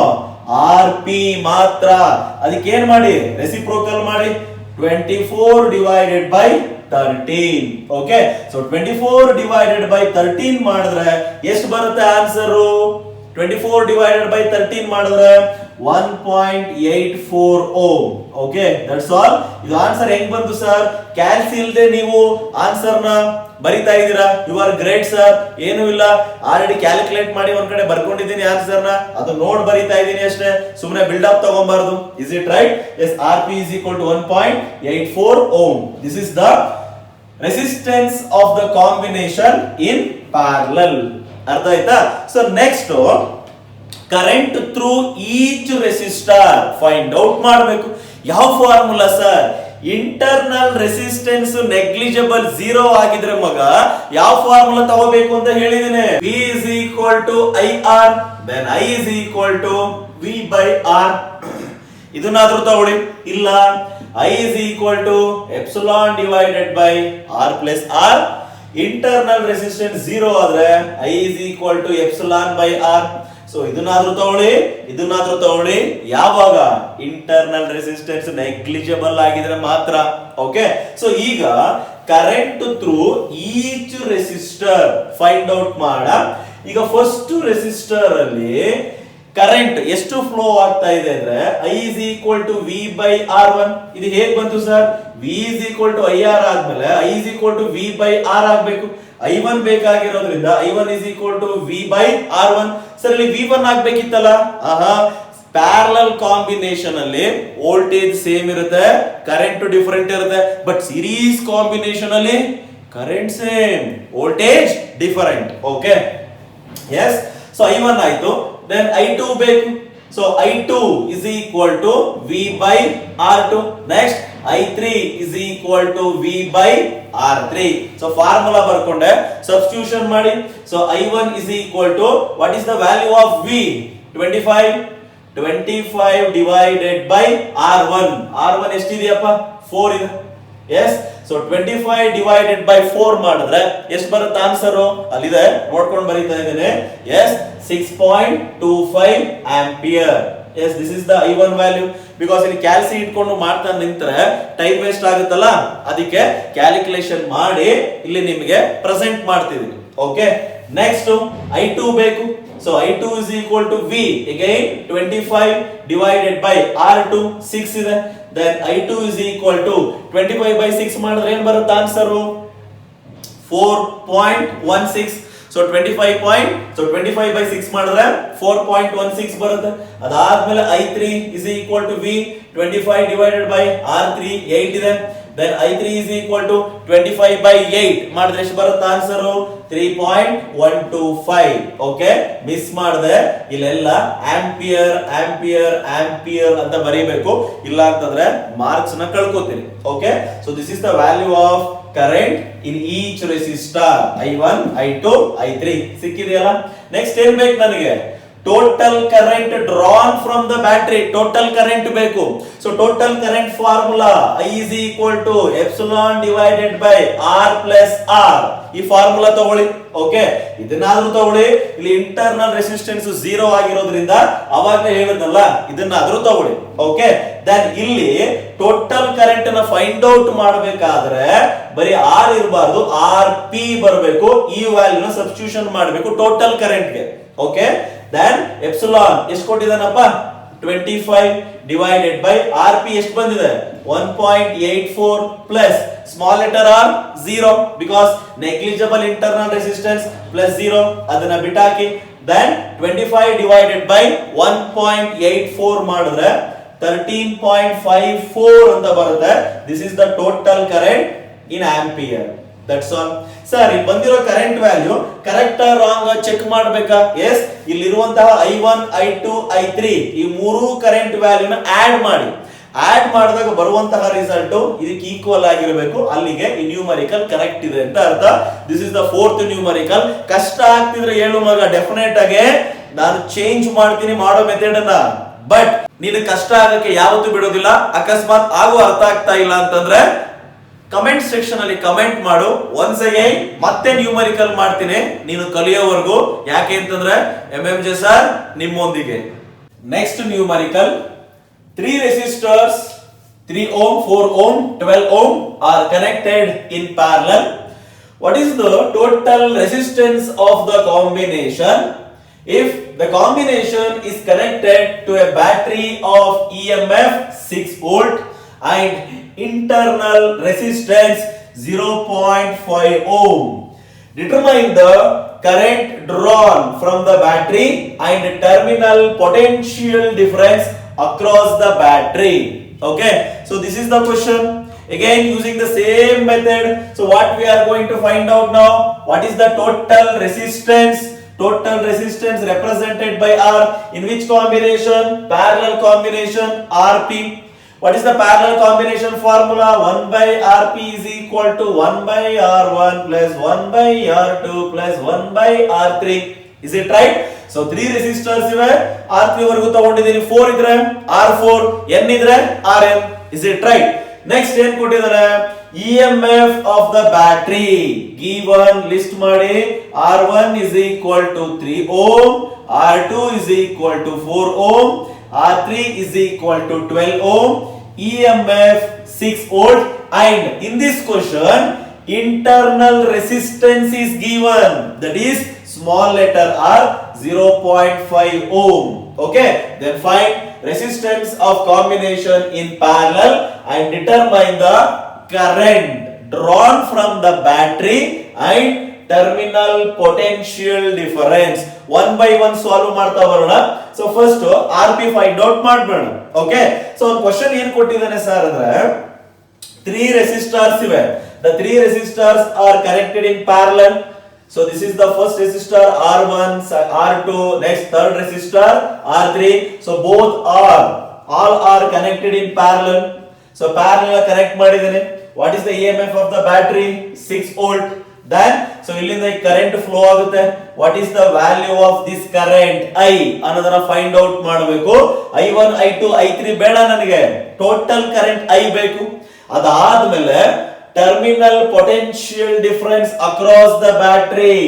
Rp ಮಾತ್ರ. ಅದಕ್ಕೆ ಏನ್ ಮಾಡಿ? ರೆಸಿಪ್ರೋಕಲ್ ಮಾಡಿ. 24 divided by 13. Okay, so 24 divided by 13 ಮಾಡಿದ್ರೆ ಎಷ್ಟು ಬರುತ್ತೆ ಆನ್ಸರ್? 24 divided by 13 ಮಾಡಿದ್ರೆ 1.84 ohm. Okay, that's all. ಇದು ಆನ್ಸರ್ ಹೆಂಗ್ ಬಂತು ಸರ್? ಕ್ಯಾಲ್ಸಿ ಇಲ್ಲದೆ ನೀವು ಆನ್ಸರ್ ನ ಬರಿತಾ ಇದ್ದೀರಾ. You are great sir. ಏನು ಇಲ್ಲ, ಆಲ್ರೆಡಿ ಕ್ಯಾಲ್ಕುಲೇಟ್ ಮಾಡಿ ಒಂದ್ ಕಡೆ ಬರ್ಕೊಂಡಿದ್ದೀನಿ ಆನ್ಸರ್ ನ, ಅದು ನೋಡ್ ಬರಿತಾ ಇದ್ದೀನಿ ಅಷ್ಟೇ, ಸುಮ್ಮನೆ ಬಿಲ್ಡ್ ಅಪ್ ತಗೊಂಬಾರದು. Is it right? Yes, Rp is equal to 1.84 ohm. This is the resistance of the combination in parallel. ಅರ್ಥ ಆಯ್ತಾ? So next current through each resistor find out ಮಾಡಬೇಕು. ಯಾವ formula sir? Internal resistance negligible 0 ಆಗಿದ್ರೆ ಮಗ ಯಾವ formula ತಗೋಬೇಕು ಅಂತ ಹೇಳಿದ್ದೀನಿ. P is equal to IR, then I is equal to V by R. ಇದನ್ನಾದ್ರೂ ತಗೊಳ್ಳಿ. ಇಲ್ಲ, I is equal to epsilon divided by R plus R. Internal resistance 0 ಆದ್ರೆ I is equal to epsilon by R. So ಇದನ್ನಾದ್ರೂ ತಗೊಳ್ಳಿ. ಯಾವಾಗ internal resistance negligible ಆಗಿದ್ರೆ ಮಾತ್ರ. Okay, so ಈಗ current through each resistor find out ಮಾಡ. ಈಗ first resistor ಅಲ್ಲಿ ಕರೆಂಟ್ ಎಷ್ಟು ಫ್ಲೋ ಆಗ್ತಾ ಇದೆ ಅಂದ್ರೆ I is equal to V by R1. ಇದು ಹೇಗ್ ಬಂತು sir? V is equal to IR ಆದ್ಮೇಲೆ I is equal to V by R ಆಗ್ಬೇಕು. I1 ಬೇಕಾಗಿರೋದ್ರಿಂದ I1 is equal to V by R1. Sir ಇಲ್ಲಿ V1 ಆಗ್ಬೇಕಿತ್ತಲ್ಲ. ಪ್ಯಾರಲಲ್ ಕಾಂಬಿನೇಷನ್ ಅಲ್ಲಿ voltage same ಇರುತ್ತೆ, ಕರೆಂಟ್ ಡಿಫರೆಂಟ್ ಇರುತ್ತೆ. ಬಟ್ ಸೀರೀಸ್ ಕಾಂಬಿನೇಷನ್ ಅಲ್ಲಿ current same, voltage different. Okay, yes. So I1 ಆಯ್ತು, then I2 ಬೇಕು. So I2 is equal to V by R2. Next I3 is equal to V by R3. So formula ಬರ್ಕೊಂಡೆ, substitution ಮಾಡಿ. So I1 is equal to, what is the value of V? 25 divided by R1. R1 ಎಷ್ಟಿದೆಯಪ್ಪ? 4 ಇದೆ. S, so 25 divided by 4 ಮಾಡಿದ್ರೆ ಎಷ್ಟು ಬರುತ್ತೆ answer? ಅಲ್ಲಿದೆ, ನೋಡ್ಕೊಂಡು ಬರೀತಾ ಇದ್ದೇನೆ. Yes, 6.25 ampere. Yes, this is the I1 value. Because ಇಲ್ಲಿ ಕ್ಯಾಲ್ಸಿ ಇಟ್ಕೊಂಡು ಮಾಡ್ತಾ ನಿಂತ್ರೆ ಟೈಮ್ ವೇಸ್ಟ್ ಆಗುತ್ತಲ್ಲ, ಅದಕ್ಕೆ ಕ್ಯಾಲ್ಕುಲೇಷನ್ ಮಾಡಿ ಇಲ್ಲಿ ನಿಮಗೆ ಪ್ರೆಸೆಂಟ್ ಮಾಡ್ತಿದ್ದೀನಿ. ಓಕೆ, ನೆಕ್ಸ್ಟ್ I2 ಬೇಕು. So I2 is equal to V, again 25 divided by R2, 6 ಇದೆ. Then I2 is equal to 25 by 6 ಮಾಡಿದ್ರೆ ಏನು ಬರುತ್ತೆ ಆನ್ಸರ್? 4.16. ಸೊ 25 by 6 ಮಾಡಿದ್ರೆ 4.16 ಬರುತ್ತೆ. ಅದಾದ್ಮೇಲೆ I3 is equal to V, 25 divided by R3, 8 ಇದೆ. Then I3 is equal to 25 by 8 ಮಾಡಿದ್ರೆ ಎಷ್ಟು ಬರುತ್ತೆ ಆನ್ಸರ್? 3.125. ಓಕೆ, ಮಿಸ್ ಮಾಡಿದೆ. ಇಲ್ಲೆಲ್ಲ ಆಂಪಿಯರ್ ಅಂತ ಬರೀಬೇಕು, ಇಲ್ಲ ಅಂತಂದ್ರೆ ಮಾರ್ಕ್ಸ್ ನ ಕಳ್ಕೊತೀನಿ. Okay, so this is the value of current in each resistor. I1, I2, I3 ಸಿಕ್ಕಿದೆಯಲ್ಲ. ನೆಕ್ಸ್ಟ್ ಏನ್ ಬೇಕು ನನಗೆ? Total current drawn from the battery. Total current ಬೇಕು. So total current formula I is equal to epsilon divided by R plus R. ಈ formula ತಗೊಳ್ಳಿ. Okay, ಇದನ್ನಾದ್ರೂ ತಗೊಳ್ಳಿ. ಇಲ್ಲಿ internal resistance 0 ಆಗಿರೋದ್ರಿಂದ ಅವಾಗಲೇ ಹೇಳಿದ್ನಲ್ಲ, ಇದನ್ನಾದ್ರೂ ತಗೊಳ್ಳಿ. ಓಕೆ, ದೆನ್ ಇಲ್ಲಿ ಟೋಟಲ್ ಕರೆಂಟ್ ನ ಫೈಂಡ್ ಔಟ್ ಮಾಡಬೇಕಾದ್ರೆ ಬರೀ R ಇರಬಾರ್ದು, Rp ಬರಬೇಕು. ಈ ವ್ಯಾಲ್ಯೂನ ಸಬ್ಸ್ಟಿಟ್ಯೂಷನ್ ಮಾಡಬೇಕು ಟೋಟಲ್ ಕರೆಂಟ್ ಗೆ. ಓಕೆ, ದೆನ್ ಎಪ್ಸಿಲಾನ್ ಎಷ್ಟು ಕೊಟ್ಟಿದ್ದಾನಪ್ಪ 25 ಡಿವೈಡೆಡ್ ಬೈ ಆರ್ ಪಿ ಎಷ್ಟು ಬಂದಿದೆ 1.84 plus small letter R 0 because negligible internal resistance plus 0 ಅದನ್ನ ಬಿಟ್ಟಾಕಿ ದೆನ್ 25 ಡಿವೈಡೆಡ್ ಬೈ 1.84 ಮಾಡಿದ್ರೆ 13.54 ಅಂತ ಬರುತ್ತೆ. This is the total current in ampere. That's all. Sir ಇಲ್ಲಿ ಬಂದಿರೋ current value correct wrong check ಮಾಡಬೇಕಾ? Yes, ಇಲ್ಲಿರುವಂತಹ I1 I2 I3 ಈ ಮೂರು ಕರೆಂಟ್ ವ್ಯಾಲ್ಯೂನ ಆಡ್ ಮಾಡಿ. ಆಡ್ ಮಾಡಿದಾಗ ಬರುವಂತಹ ರಿಸಲ್ಟ್ ಇದಕ್ಕೆ ಈಕ್ವಲ್ ಆಗಿರಬೇಕು. ಅಲ್ಲಿಗೆ ಈ ನ್ಯೂಮರಿಕಲ್ ಕರೆಕ್ಟ್ ಇದೆ ಅಂತ ಅರ್ಥ. This is the fourth numerical. ಕಷ್ಟ ಆಗ್ತಿದ್ರೆ ಹೇಳು ಮಗ, ಡೆಫಿನೆಟ್ ಆಗಿ ನಾನು ಚೇಂಜ್ ಮಾಡ್ತೀನಿ ಮಾಡೋ ಮೆಥಡ್ ಅನ್ನ. ಬಟ್ ನೀನು ಕಷ್ಟ ಆಗಕ್ಕೆ ಯಾವತ್ತೂ ಬಿಡೋದಿಲ್ಲ. ಅಕಸ್ಮಾತ್ ಆಗೋ ಅರ್ಥ ಆಗ್ತಾ ಇಲ್ಲ ಅಂತಂದ್ರೆ ಕಮೆಂಟ್ ಸೆಕ್ಷನ್ ಅಲ್ಲಿ ಕಮೆಂಟ್ ಮಾಡು. ಒನ್ಸ್ ಅಗೈನ್ ಮತ್ತೆ ನ್ಯೂಮರಿಕಲ್ ಮಾಡ್ತೀನಿ ನೀನು ಕಲಿಯೋವರೆಗೂ. ಯಾಕೆ ಅಂತಂದ್ರೆ MMJ ಸರ್ ನಿಮ್ಮೊಂದಿಗೆ. Next numerical, 3 resistors 3 ohm, 4 ohm, 12 ohm are connected in parallel. What is the total resistance of the combination if the combination is connected to a battery of EMF 6 volt and internal resistance 0.5 ohm? Determine the current drawn from the battery and terminal potential difference across the battery. Okay, so this is the question. Again using the same method. So what we are going to find out now, what is the total resistance? Total resistance represented by R in which combination? Parallel combination RP. What is the parallel combination formula? 1 by Rp is equal to 1 by R1 plus 1 by R2 plus 1 by R3. Is it right? So 3 resistors ಇವೆ, R3 ವರೆಗೂ ತಗೊಂಡಿದ್ದೀನಿ. 4 ಇದ್ರೆ R4, N ಇದ್ರೆ Rn. Is it right? Next ಏನ್ ಕೊಟ್ಟಿದ್ದಾರೆ? EMF of the battery given list ಮಾಡಿ. R1 is equal to 3 ohm, R2 is equal to 4 ohm, R3 is equal to 12 ohm, EMF 6 volt, and in this question internal resistance is given, that is small letter R 0.5 ohm. Okay, then find resistance of combination in parallel and determine the current drawn from the battery and terminal potential difference. One by one solve ಮಾಡ್ತಾ ಬರೋಣ. So first RP find out ಮಾಡಬೇಡ. Okay, so ಒಂದು question ಏನು ಕೊಟ್ಟಿದ್ದಾನೆ sir ಅಂದ್ರೆ 3 resistors ಇವೆ. The 3 resistors are connected in parallel. So this is the first resistor R1, R2, next third resistor R3. So both all are connected in parallel. So parallel connect ಮಾಡಿದ್ದೇನೆ. What is the EMF of the battery? 6 volt. Then so ಇಲ್ಲಿಂದ current flow ಆಗುತ್ತೆ. What is the value of this current I ಅನ್ನೋದನ್ನ find out ಮಾಡಬೇಕು. I1, I2, I3 ಬೇಡ ನನಗೆ, total current I ಬೇಕು. ಅದಾದ್ಮೇಲೆ terminal potential difference across the battery.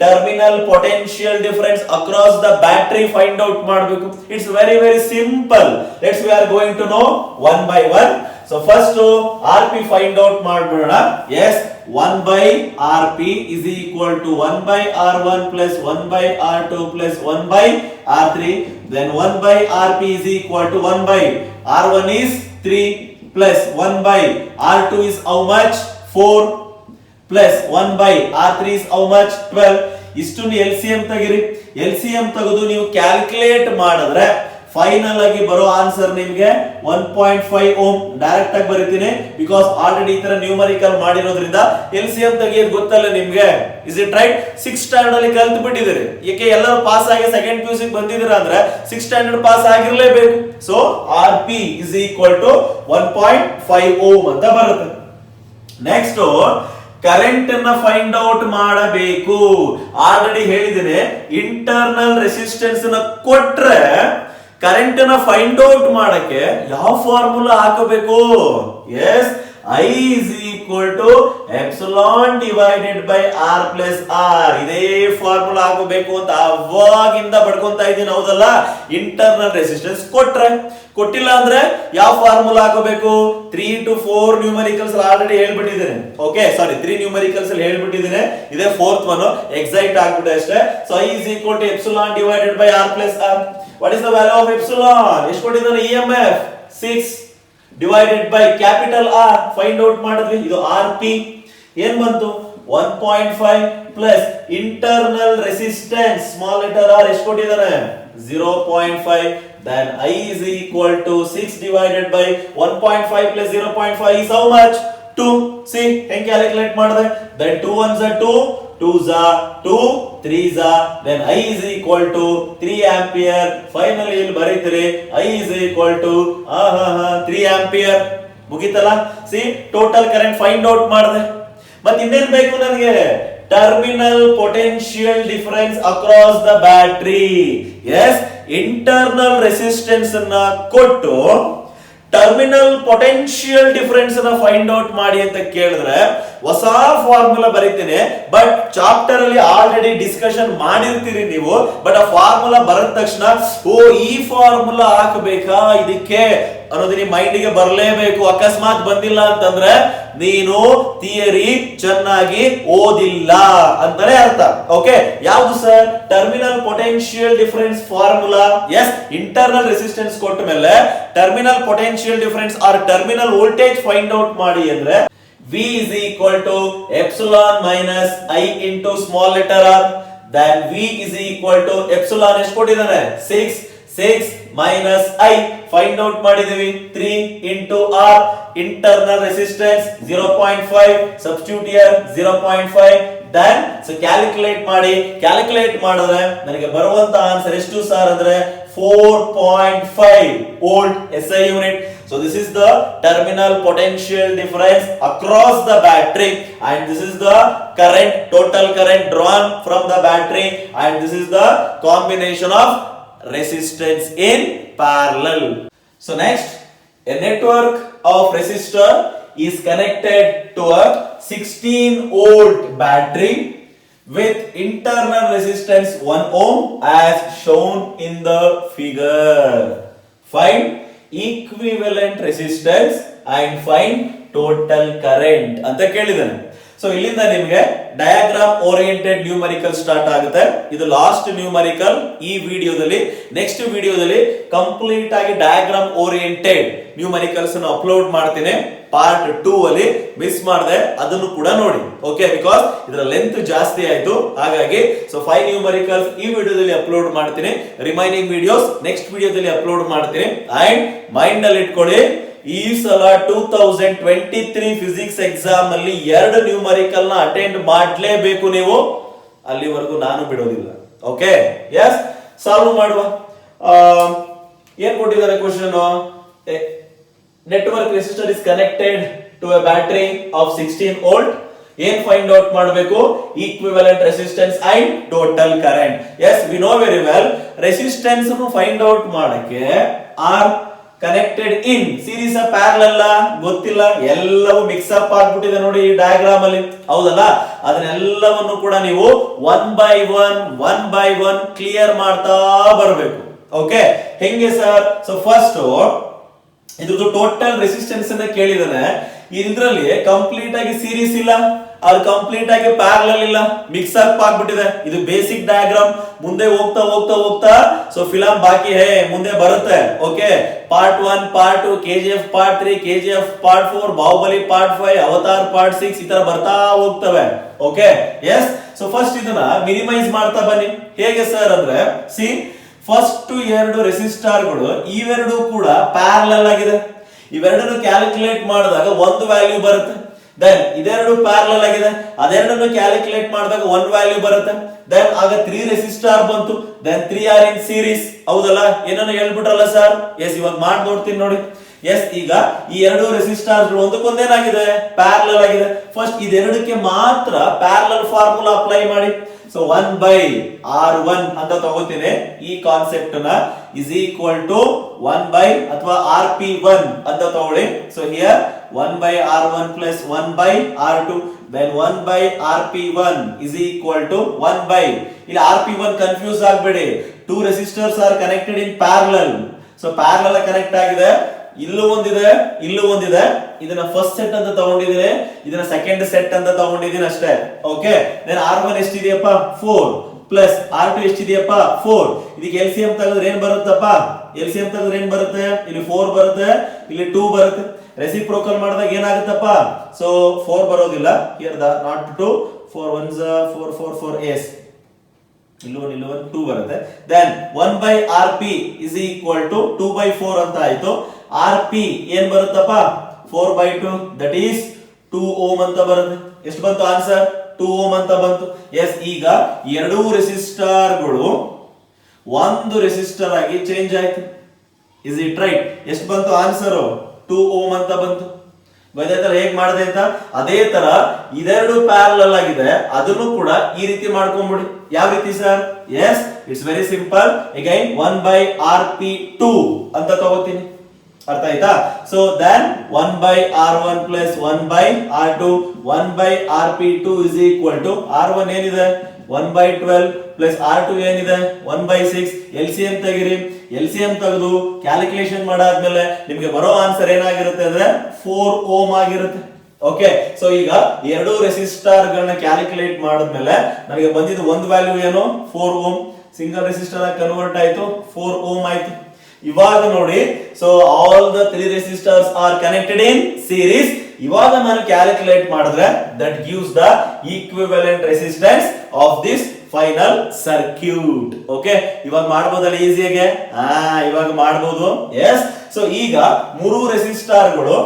Terminal potential difference across the battery find out ಮಾಡಬೇಕು. It's very simple. Let's we are going to know one by one. So first RP find out ಮಾಡಬೇಡ. Yes, 1 by RP is equal to 1 by R1 plus 1 by R2 plus 1 by R3. Then 1 by RP is equal to 1 by R1 is 3 plus 1 by R2 is how much? 4 plus 1 by R3 is how much? 12. ಇಷ್ಟನ್ನು LCM ತೆಗಿರಿ. LCM ತೆಗೆದು ನೀವು calculate ಮಾಡಿದ್ರೆ final ಆಗಿ ಬರೋ answer ನಿಮಗೆ 1.5 ohm direct ಆಗಿ ಬರೀತೀನಿ. ಬಿಕಾಸ್ ಆಲ್ರೆಡಿ ಈ ತರ ನ್ಯೂಮರಿಕಲ್ ಮಾಡಿರೋದ್ರಿಂದ LCM ತೆಗಿಯೋದು ಗೊತ್ತಲ್ಲ ನಿಮ್ಗೆ. Is it right? 6th standard ಅಲ್ಲಿ ಕಲ್ತು ಬಿಟ್ಟಿದ್ದೀರಿ. ಏಕೆ ಎಲ್ಲರೂ ಪಾಸ್ ಆಗಿ ಸೆಕೆಂಡ್ PUC ಬಂದಿದ್ದೀರಾ ಅಂದ್ರೆ 6th ಸ್ಟ್ಯಾಂಡರ್ಡ್ ಪಾಸ್ ಆಗಿರಲೇಬೇಕು. So RP is equal to 1.5 ohm ಅಂತ ಬರುತ್ತೆ. ನೆಕ್ಸ್ಟ್ ಕರೆಂಟ್ ಅನ್ನ ಫೈಂಡ್ ಔಟ್ ಮಾಡಬೇಕು. ಆಲ್ರೆಡಿ ಹೇಳಿದ್ದೇನೆ, ಇಂಟರ್ನಲ್ ರೆಸಿಸ್ಟೆನ್ಸ್ ನ ಕೊಟ್ರೆ ಕರೆಂಟ್ ಅನ್ನ ಫೈಂಡ್ ಔಟ್ ಮಾಡಕ್ಕೆ ಯಾವ ಫಾರ್ಮುಲಾ ಹಾಕಬೇಕು? Yes, I is equal equal to epsilon divided by R plus R. ಇದೇ ಫಾರ್ಮುಲಾ ಆಗಬೇಕು ಅಂತ ಅವಾಗಿಂದ ಪಡ್ಕೊಂತ ಇದ್ದೀನಿ, ಹೌದಲ್ಲ? ಇಂಟರ್ನಲ್ ರೆಸಿಸ್ಟೆನ್ಸ್ ಕೊಟ್ಟಿಲ್ಲ ಅಂದ್ರೆ ಯಾವ ಫಾರ್ಮುಲಾ ಹಾಕಬೇಕು? 3 to 4 ನ್ಯೂಮರಿಕಲ್ಸ್ ಆಲ್ರೆಡಿ ಹೇಳ್ಬಿಟ್ಟಿದ್ದೇನೆ. ಓಕೆ, ಸಾರಿ 3 ನ್ಯೂಮರಿಕಲ್ಸ್ ಅಲ್ಲಿ ಹೇಳ್ಬಿಟ್ಟಿದ್ದೇನೆ. ಇದೇ ಫೋರ್ತ್ ಒನ್ ಎಕ್ಸೈಟ್ ಆಗ್ಬಿಟ್ಟೆ ಅಷ್ಟೇ. So I is equal to epsilon divided by r plus r. What is the value of epsilon? ಎಷ್ಟು ಕೊಟ್ಟಿದ್ದಾನೆ? EMF 6 divided by capital R. Find out ಮಾಡಿದ್ವಿ. ಇದು RP ಏನ್ ಬಂತು? 1.5 plus internal resistance small letter r ಎಷ್ಟು ಕೊಟ್ಟಿದ್ದಾನೆ? 0.5. Then I is equal to 6 divided by 1.5 plus 0.5 is how much? 2. See, ಹೆಂಗೆ calculate ಮಾಡಿದೆ? Then 2 ones are 2, 2s are 2, 3s are, then I is equal to 3 ampere. Finally ಇಲ್ಲಿ ಬರೀತೀರಿ I is equal to 3 ampere. ಮುಗಿತಲ್ಲ? See, total current find out ಮಾಡಿದೆ. ಮತ್ತೆ ಇನ್ನೇನ್ ಬೇಕು ನನಗೆ? Terminal potential difference across the battery. Yes, internal resistance ಅನ್ನ ಕೊಟ್ಟು terminal potential difference ಅನ್ನ find out ಮಾಡಿ ಅಂತ ಕೇಳಿದ್ರೆ ಹೊಸ ಫಾರ್ಮುಲಾ ಬರೀತೀನಿ. ಬಟ್ ಚಾಪ್ಟರ್ ಅಲ್ಲಿ ಆಲ್ರೆಡಿ ಡಿಸ್ಕಷನ್ ಮಾಡಿರ್ತೀರಿ ನೀವು. ಬಟ್ ಆ ಫಾರ್ಮುಲಾ ಬರದ ತಕ್ಷಣ ಓ ಈ ಫಾರ್ಮುಲಾ ಹಾಕಬೇಕಾ ಇದಕ್ಕೆ ಅನ್ನೋದು ನಿಮ್ಮ ಮೈಂಡಿಗೆ ಬರಲೇಬೇಕು. ಅಕಸ್ಮಾತ್ ಬಂದಿಲ್ಲ ಅಂತಂದ್ರೆ ನೀನು ಥಿಯರಿ ಚೆನ್ನಾಗಿ ಓದಿಲ್ಲ ಅಂತಾನೆ ಅರ್ಥ. ಓಕೆ, ಯಾವುದು sir? Terminal potential difference formula. Yes, internal resistance ಕೊಟ್ಟ ಮೇಲೆ terminal potential difference or terminal voltage find out ಮಾಡಿ ಅಂದ್ರೆ V is equal to epsilon minus I into small letter r. Then V is equal to epsilon ಎಷ್ಟು ಕೊಟ್ಟಿದ್ದಾನೆ? 6 minus I find out ಮಾಡಿದೀವಿ 3 into R. Internal resistance 0.5, substitute here 0.5. Then so calculate ಮಾಡಿದ್ರೆ ನನಗೆ ಬರುವಂತ answer ಎಷ್ಟು sir ಅಂದ್ರೆ 4.5 volt SI unit. So this is the terminal potential difference across the battery, and this is the current, total current drawn from the battery, and this is the combination of resistance in parallel. So next, a network of resistor is connected to a 16 volt battery with internal resistance 1 ohm as shown in the figure. Find equivalent resistance and find total current ಅಂತ ಕೇಳಿದಾನೆ. So ಇಲ್ಲಿಂದ ನಿಮಗೆ diagram oriented numerical start ಆಗುತ್ತೆ. ಇದು last numerical ಈ ವಿಡಿಯೋದಲ್ಲಿ. Next ವಿಡಿಯೋದಲ್ಲಿ complete ಆಗಿ diagram oriented numericals ಅನ್ನು ಅಪ್ಲೋಡ್ ಮಾಡ್ತೀನಿ. ಪಾರ್ಟ್ 2 ಅಲ್ಲಿ ಮಿಸ್ ಮಾಡಿದೆ, ಅದನ್ನು ಕೂಡ ನೋಡಿ. ಓಕೆ, ಬಿಕಾಸ್ ಇದರ ಲೆಂತ್ ಜಾಸ್ತಿ ಆಯ್ತು, ಹಾಗಾಗಿ ಸೊ 5 ನ್ಯೂಮರಿಕಲ್ಸ್ ಈ ವಿಡಿಯೋದಲ್ಲಿ ಅಪ್ಲೋಡ್ ಮಾಡ್ತೀನಿ. ರಿಮೈನಿಂಗ್ ವಿಡಿಯೋಸ್ ನೆಕ್ಸ್ಟ್ ವಿಡಿಯೋದಲ್ಲಿ ಅಪ್ಲೋಡ್ ಮಾಡ್ತೀನಿ. ಅಂಡ್ ಮೈಂಡ್ ಅಲ್ಲಿ ಇಟ್ಕೊಳ್ಳಿ, ಈ ಸಲ 2023 ಫಿಸಿಕ್ಸ್ ಎಕ್ಸಾಮ್ ಅಲ್ಲಿ 2 ನ್ಯೂಮರಿಕಲ್ ನ ಅಟೆಂಡ್ ಮಾಡಲೇಬೇಕು ನೀವು. ಅಲ್ಲಿವರೆಗೂ ನಾನು ಬಿಡೋದಿಲ್ಲ. ಓಕೆ, ಎಸ್, ಸಾಲ್ವ್ ಮಾಡುವ. ಏನ್ ಕೊಟ್ಟಿದ್ದಾರೆ question? Network resistor is connected to a battery of 16 volt. ಏನ್ ಫೈಂಡ್ ಔಟ್ ಮಾಡಬೇಕು? Equivalent resistance and total current. Yes, we know very well resistance find out ಮಾಡಕ್ಕೆ are connected in series parallel ಗೊತ್ತಿಲ್ಲ, ಎಲ್ಲವೂ mix up ಆಗ್ಬಿಟ್ಟಿದೆ ನೋಡಿ ಈ diagram ಅಲ್ಲಿ, ಹೌದಲ್ಲ? ಅದನ್ನೆಲ್ಲವನ್ನು ಕೂಡ ನೀವು ಒನ್ ಬೈ ಒನ್ ಕ್ಲಿಯರ್ ಮಾಡ್ತಾ ಬರಬೇಕು. ಓಕೆ, ಹೆಂಗೆ ಸರ್? ಸೊ ಫಸ್ಟ್ ಇದ್ರದ್ದು ಟೋಟಲ್ ರೆಸಿಸ್ಟೆನ್ಸ್ ಅನ್ನ ಕೇಳಿದಾನೆ. ಇದ್ರಲ್ಲಿ ಕಂಪ್ಲೀಟ್ ಆಗಿ ಸೀರೀಸ್ ಇಲ್ಲ, ಅದು ಕಂಪ್ಲೀಟ್ ಆಗಿ ಪ್ಯಾರಲಲ್ ಇಲ್ಲ, ಮಿಕ್ಸ್ ಅಪ್ ಆಗ್ಬಿಟ್ಟಿದೆ. ಇದು ಬೇಸಿಕ್ ಡಯಾಗ್ರಾಮ್. ಮುಂದೆ ಹೋಗ್ತಾ ಹೋಗ್ತಾ ಹೋಗ್ತಾ ಸೊ ಫಿಲಂ ಬಾಕಿ ಹೇ ಮುಂದೆ ಬರುತ್ತೆ. Okay, part 1, part 2, KGF part 3, KGF part 4, Baahubali part 5, Avatar part 6 ಈ ತರ ಬರ್ತಾ ಹೋಗ್ತವೆ. Okay, yes. ಸೊ ಫಸ್ಟ್ ಇದನ್ನ ಮಿನಿಮೈಸ್ ಮಾಡ್ತಾ ಬನ್ನಿ. ಹೇಗೆ ಸರ್ ಅಂದ್ರೆ, ಸಿ ಫಸ್ಟ್ 2 ರೆಸಿಸ್ಟರ್ಗಳು ಇವೆರಡು ಕೂಡ ಪ್ಯಾರಲಲ್ ಆಗಿದೆ. ಇವೆರಡನ್ನು ಕ್ಯಾಲ್ಕುಲೇಟ್ ಮಾಡಿದಾಗ ಒಂದು ವ್ಯಾಲ್ಯೂ ಬರುತ್ತೆ. ದೆನ್ ಇದೆರಡು ಪ್ಯಾರಲಲ್ ಆಗಿದೆ, ಅದೆರಡನ್ನು ಕ್ಯಾಲ್ಕುಲೇಟ್ ಮಾಡಿದಾಗ ಒಂದು ವ್ಯಾಲ್ಯೂ ಬರುತ್ತೆ. ದೆನ್ ಆಗ 3 ರೆಸಿಸ್ಟರ್ ಬಂತು. ದೆನ್ 3 ಆರ್ ಇನ್ ಸೀರೀಸ್, ಹೌದಲ್ಲ? ಏನನ್ನು ಹೇಳ್ಬಿಟ್ರಲ್ಲ ಸರ್? ಎಸ್, ಇವಾಗ ಮಾಡಿ ನೋಡ್ತೀನಿ ನೋಡಿ. ಎಸ್, ಈಗ ಈ 2 ರೆಸಿಸ್ಟರ್ಗಳು ಒಂದಕ್ಕೊಂದೇನಾಗಿದೆ? ಪ್ಯಾರಲಲ್ ಆಗಿದೆ. ಫಸ್ಟ್ ಇದೆರಡಕ್ಕೆ ಮಾತ್ರ ಪ್ಯಾರಲಲ್ ಫಾರ್ಮುಲಾ ಅಪ್ಲೈ ಮಾಡಿ. ಸೊ 1/R1 ಅಂತ ತಗೋತೀನಿ. ಈ ಕಾನ್ಸೆಪ್ಟ್ ನ ಇಸ್ ಈಕ್ವಲ್ ಟು 1 ಅಥವಾ RP1 ಅಂತ ತಗೊಳ್ಳಿ. So here 1 by R1 plus 1 by R2, then 1 by RP1 is equal to 1 by, ಇಲ್ಲಿ RP1 confuse ಆಗಬೇಡಿ, two resistors are connected in parallel, so parallel connect ಆಗಿದೆ, ಇಲ್ಲೂ ಒಂದಿದೆ ಇಲ್ಲೂ ಒಂದಿದೆ, ಇದನ್ನ ಫಸ್ಟ್ ಸೆಟ್ ಅಂತ ತಗೊಂಡಿದ್ದೀನಿ, ಇದನ್ನ ಸೆಕೆಂಡ್ ಸೆಟ್ ಅಂತ ತಗೊಂಡಿದ್ದೀನಿ ಅಷ್ಟೇ. ಓಕೆ, ದೆನ್ R1 ಎಷ್ಟಿದೆಯಪ್ಪ 4 ಪ್ಲಸ್ R2 ಎಷ್ಟಿದೆಯಪ್ಪ 4, ಇದಕ್ಕೆ LCM ತೆಗೆದ್ರೆ ಏನ್ ಬರುತ್ತಪ್ಪ, LCM ತೆಗೆದ್ರೆ ಏನ್ ಬರುತ್ತೆ, ಇಲ್ಲಿ 4 ಬರುತ್ತೆ, ಇಲ್ಲಿ 2 ಬರುತ್ತೆ, ರೆಸಿಪ್ರೋಕಲ್ ಮಾಡಿದಾಗ ಏನಾಗುತ್ತಪ್ಪ, ಸೊ 4 ಬರೋದಿಲ್ಲ, here the not 2, 4 1s 4 4 4 s, ಇಲ್ಲೂ 2 ಬರುತ್ತೆ, then 1 by RP is equal to 2 by 4 ಅಂತ ಆಯ್ತು. RP ಏನ್ ಬರುತ್ತಪ್ಪ 4 by 2, that is 2 ohm ಅಂತ ಬರುತ್ತೆ. ಎಷ್ಟು ಬಂತು ಆನ್ಸರ್, 2 ohm ಅಂತ ಬಂತು. ಎಸ್, ಈಗ ಎರಡೂ ರೆಸಿಸ್ಟರ್ಗಳು ಒಂದು ರೆಸಿಸ್ಟರ್ ಆಗಿ ಚೇಂಜ್ ಆಯ್ತು. Is it right? ಎಷ್ಟು ಬಂತು ಆನ್ಸರ್, 2 ohm ಅಂತ ಬಂತು. ಗೊತ್ತಾಯ್ತಲ್ಲ ಹೇಗ್ ಮಾಡಿದೆ ಅಂತ? ಅದೇ ತರ ಇದೆರಡು ಪ್ಯಾರಲಲ್ ಆಗಿದೆ, ಅದನ್ನು ಕೂಡ ಈ ರೀತಿ ಮಾಡ್ಕೊಂಡ್ಬಿಡಿ. ಯಾವ ರೀತಿ sir? Yes, it's very simple. Again 1 by RP2 ಅಂತ ತಗೋತೀನಿ, ಅರ್ಥ ಆಯ್ತಾ? So then 1 by R1 plus 1 by R2, 1 by RP2 is equal to R1 ಏನಿದೆ 1 by 12 plus R2 ಏನಿದೆ 1 by 6. LCM ತೆಗಿರಿ, LCM ತೆಗೆದು ಕ್ಯಾಲ್ಕುಲೇಷನ್ ಮಾಡಾದ್ಮೇಲೆ ನಿಮಗೆ ಬರೋ ಆನ್ಸರ್ ಏನಾಗಿರುತ್ತೆ ಅಂದ್ರೆ 4 ohm ಆಗಿರುತ್ತೆ. ಓಕೆ, ಸೊ ಈಗ ಎರಡು ರೆಸಿಸ್ಟರ್ ಗಳನ್ನ ಕ್ಯಾಲ್ಕುಲೇಟ್ ಮಾಡಿದ್ಮೇಲೆ ನನಗೆ ಬಂದಿದ್ದು ಒಂದು ವ್ಯಾಲ್ಯೂ ಏನು 4 ohm, ಸಿಂಗಲ್ ರೆಸಿಸ್ಟರ್ ಆಗಿ ಕನ್ವರ್ಟ್ ಆಯ್ತು, 4 ohm ಆಯ್ತು. ಇವಾಗ ನೋಡಿ, so all the 3 resistors R connected in series. ಇವಾಗ ನಾನು ಕ್ಯಾಲ್ಕುಲೇಟ್ ಮಾಡಿದ್ರೆ that gives the equivalent resistance of this final circuit. Okay, ಇವಾಗ ಮಾಡಬಹುದಲ್ಲ ಈಸಿಯಾಗೆ? ಇವಾಗ ಮಾಡಬಹುದು. ಎಸ್, ಸೊ ಈಗ ಮೂರು ರೆಸಿಸ್ಟರ್ಗಳು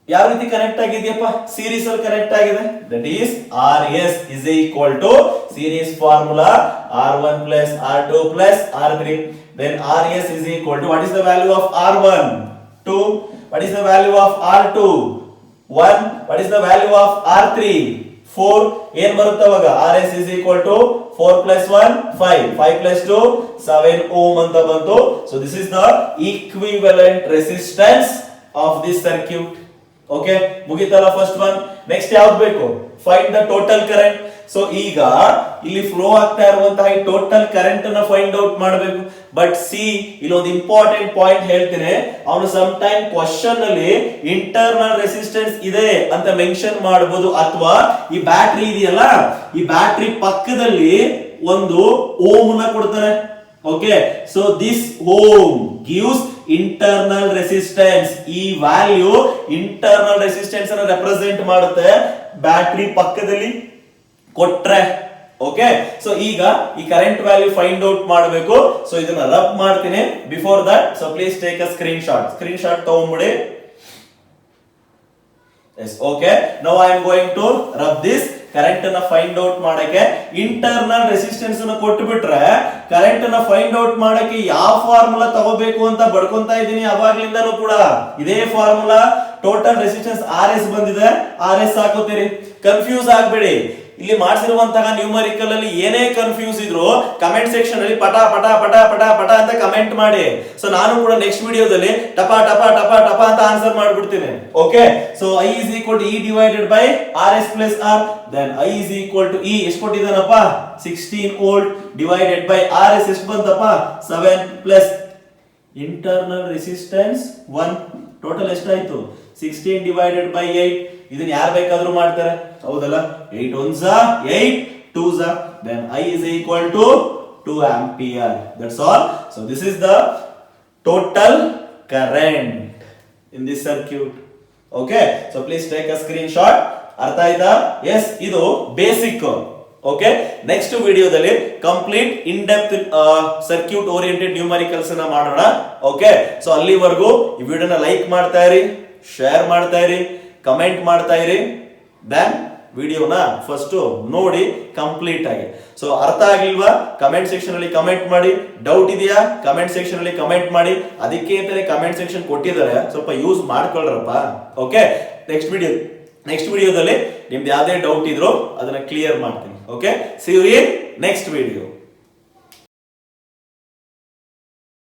ಯಾವ ರೀತಿ ಕನೆಕ್ಟ್ ಆಗಿದೆಯಪ್ಪ, ಸೀರೀಸ್ ಅಲ್ಲಿ ಕನೆಕ್ಟ್ ಆಗಿದೆ. That is RS is equal to series formula R1 plus R2 plus R3. Then RS is equal to, what is the value of R1? 2. What is the value of R2? 1. What is the value of R3? 4. ಏನ್ ಬರುತ್ತೆ ಅವಾಗ? RS is equal to 4 plus 1 5, 5 plus 2 7 ohm ಅಂತ ಬಂತು. So this is the equivalent resistance of this circuit. Okay, ಮುಗಿತಲ್ಲ first one. Next ಯಾವ್ದು ಬೇಕು? Find the total current. So ಈಗ ಇಲ್ಲಿ ಫ್ಲೋ ಆಗ್ತಾ ಇರುವಂತಹ ಈ ಟೋಟಲ್ ಕರೆಂಟ್ ಅನ್ನ ಫೈಂಡ್ ಔಟ್ ಮಾಡಬೇಕು. ಬಟ್ ಸಿ, ಇಲ್ಲಿ ಒಂದು ಇಂಪಾರ್ಟೆಂಟ್ ಪಾಯಿಂಟ್ ಹೇಳ್ತೀನಿ. ಅವನು ಸಮ್ ಟೈಮ್ ಕ್ವಶನ್ ಅಲ್ಲಿ ಇಂಟರ್ನಲ್ ರೆಸಿಸ್ಟೆನ್ಸ್ ಇದೆ ಅಂತ ಮೆನ್ಷನ್ ಮಾಡಬಹುದು, ಅಥವಾ ಈ ಬ್ಯಾಟ್ರಿ ಇದೆಯಲ್ಲ, ಈ ಬ್ಯಾಟ್ರಿ ಪಕ್ಕದಲ್ಲಿ ಒಂದು ಓಮ್ ನ ಕೊಡ್ತಾರೆ. Okay, so this ohm gives internal resistance. ಈ ವ್ಯಾಲ್ಯೂ ಇಂಟರ್ನಲ್ ರೆಸಿಸ್ಟೆನ್ಸ್ ಅನ್ನು ರೆಪ್ರೆಸೆಂಟ್ ಮಾಡುತ್ತೆ ಬ್ಯಾಟ್ರಿ ಪಕ್ಕದಲ್ಲಿ ಕೊಟ್ರೆ. ಓಕೆ, ಸೊ ಈಗ ಈ ಕರೆಂಟ್ ವ್ಯಾಲ್ಯೂ ಫೈಂಡ್ ಔಟ್ ಮಾಡಬೇಕು. ಸೊ ಇದನ್ನ ರಬ್ ಮಾಡ್ತೀನಿ. Before that, so please take a screenshot ತಗೊಂಡ್ಬಿಡಿ. Yes, okay, now I am going to rub this. Current ಅನ್ನ ಫೈಂಡ್ ಔಟ್ ಮಾಡಕ್ಕೆ ಇಂಟರ್ನಲ್ ರೆಸಿಸ್ಟೆನ್ಸ್ ಅನ್ನು ಕೊಟ್ಟು ಬಿಟ್ರೆ ಕರೆಂಟ್ ಅನ್ನ ಫೈಂಡ್ ಔಟ್ ಮಾಡಕ್ಕೆ ಯಾವ ಫಾರ್ಮುಲಾ ತಗೋಬೇಕು ಅಂತ ಬಡ್ಕೊಂತಾ ಇದೀನಿ ಅವಾಗ್ಲಿಂದಲೂ ಕೂಡ. ಇದೇ ಫಾರ್ಮುಲಾ. ಟೋಟಲ್ ರೆಸಿಸ್ಟೆನ್ಸ್ RS ಬಂದಿದೆ, RS ಹಾಕೋತೀರಿ. ಕನ್ಫ್ಯೂಸ್ ಆಗ್ಬೇಡಿ. ಇಲ್ಲಿ ಮಾಡಿಸಿರುವಂತಹ ನ್ಯೂಮರಿಕಲ್ ಅಲ್ಲಿ ಏನೇ ಕನ್ಫ್ಯೂಸ್ ಇದ್ರು ಕಮೆಂಟ್ ಸೆಕ್ಷನ್ ಅಲ್ಲಿ ಪಟ ಪಟ ಪಟ ಪಟ ಪಟ ಅಂತ ಕಮೆಂಟ್ ಮಾಡಿ. ಸೊ ನಾನು ಕೂಡ ನೆಕ್ಸ್ಟ್ ವಿಡಿಯೋದಲ್ಲಿ ಟಪ ಟಪ ಟಪ ಟಪ ಅಂತ ಆನ್ಸರ್ ಮಾಡ್ಬಿಡ್ತೀನಿ. Okay, so I is equal to E divided by RS plus R. Then I is equal to E ಎಷ್ಟು ಕೊಟ್ಟಿದ್ದಾನಪ್ಪ 16 ವೋಲ್ಟ್ divided by RS ಎಷ್ಟು ಬಂತಪ್ಪ 7 ಪ್ಲಸ್ ಇಂಟರ್ನಲ್ ರೆಸಿಸ್ಟೆನ್ಸ್ 1. ಟೋಟಲ್ ಎಷ್ಟಾಯ್ತು 16 divided by 8. ಇದನ್ನ ಯಾರು ಬೇಕಾದ್ರೂ ಮಾಡ್ತಾರೆ, ಹೌದಲ್ಲ? 8 1s 8 2s. Then I is equal to 2 ampere. That's all. So this is the total current in this circuit. Okay, so please take a screenshot. ಅರ್ಥ ಆಯ್ತಾ? S, ಇದು basic. Okay, next ವಿಡಿಯೋದಲ್ಲಿ complete in depth circuit oriented numericals ಅನ್ನ ಮಾಡೋಣ. Okay, so ಅಲ್ಲಿವರೆಗೂ ಈ ವಿಡಿಯೋನ like ಮಾಡ್ತಾ ಇರಿ, ಶೇರ್ ಮಾಡ್ತಾ ಇರಿ, ಕಮೆಂಟ್ ಮಾಡ್ತಾ ಇರಿ. ದೆನ್ ವಿಡಿಯೋನ ಫಸ್ಟ್ ನೋಡಿ ಕಂಪ್ಲೀಟ್ ಆಗಿ. ಸೊ ಅರ್ಥ ಆಗ್ಲಿಲ್ವಾ? ಕಮೆಂಟ್ ಸೆಕ್ಷನ್ ಅಲ್ಲಿ ಕಮೆಂಟ್ ಮಾಡಿ. ಡೌಟ್ ಇದೆಯಾ? ಕಮೆಂಟ್ ಸೆಕ್ಷನ್ ಅಲ್ಲಿ ಕಮೆಂಟ್ ಮಾಡಿ. ಅದಕ್ಕೆ ಅಂತಾನೆ ಕಮೆಂಟ್ ಸೆಕ್ಷನ್ ಕೊಟ್ಟಿದ್ದಾರೆ, ಸ್ವಲ್ಪ ಯೂಸ್ ಮಾಡ್ಕೊಳ್ರಪ್ಪ. ಓಕೆ, ನೆಕ್ಸ್ಟ್ ವಿಡಿಯೋದಲ್ಲಿ ನಿಮ್ದು ಯಾವ್ದೇ ಡೌಟ್ ಇದ್ರು ಅದನ್ನ ಕ್ಲಿಯರ್ ಮಾಡ್ತೀನಿ. Okay, see you in next video.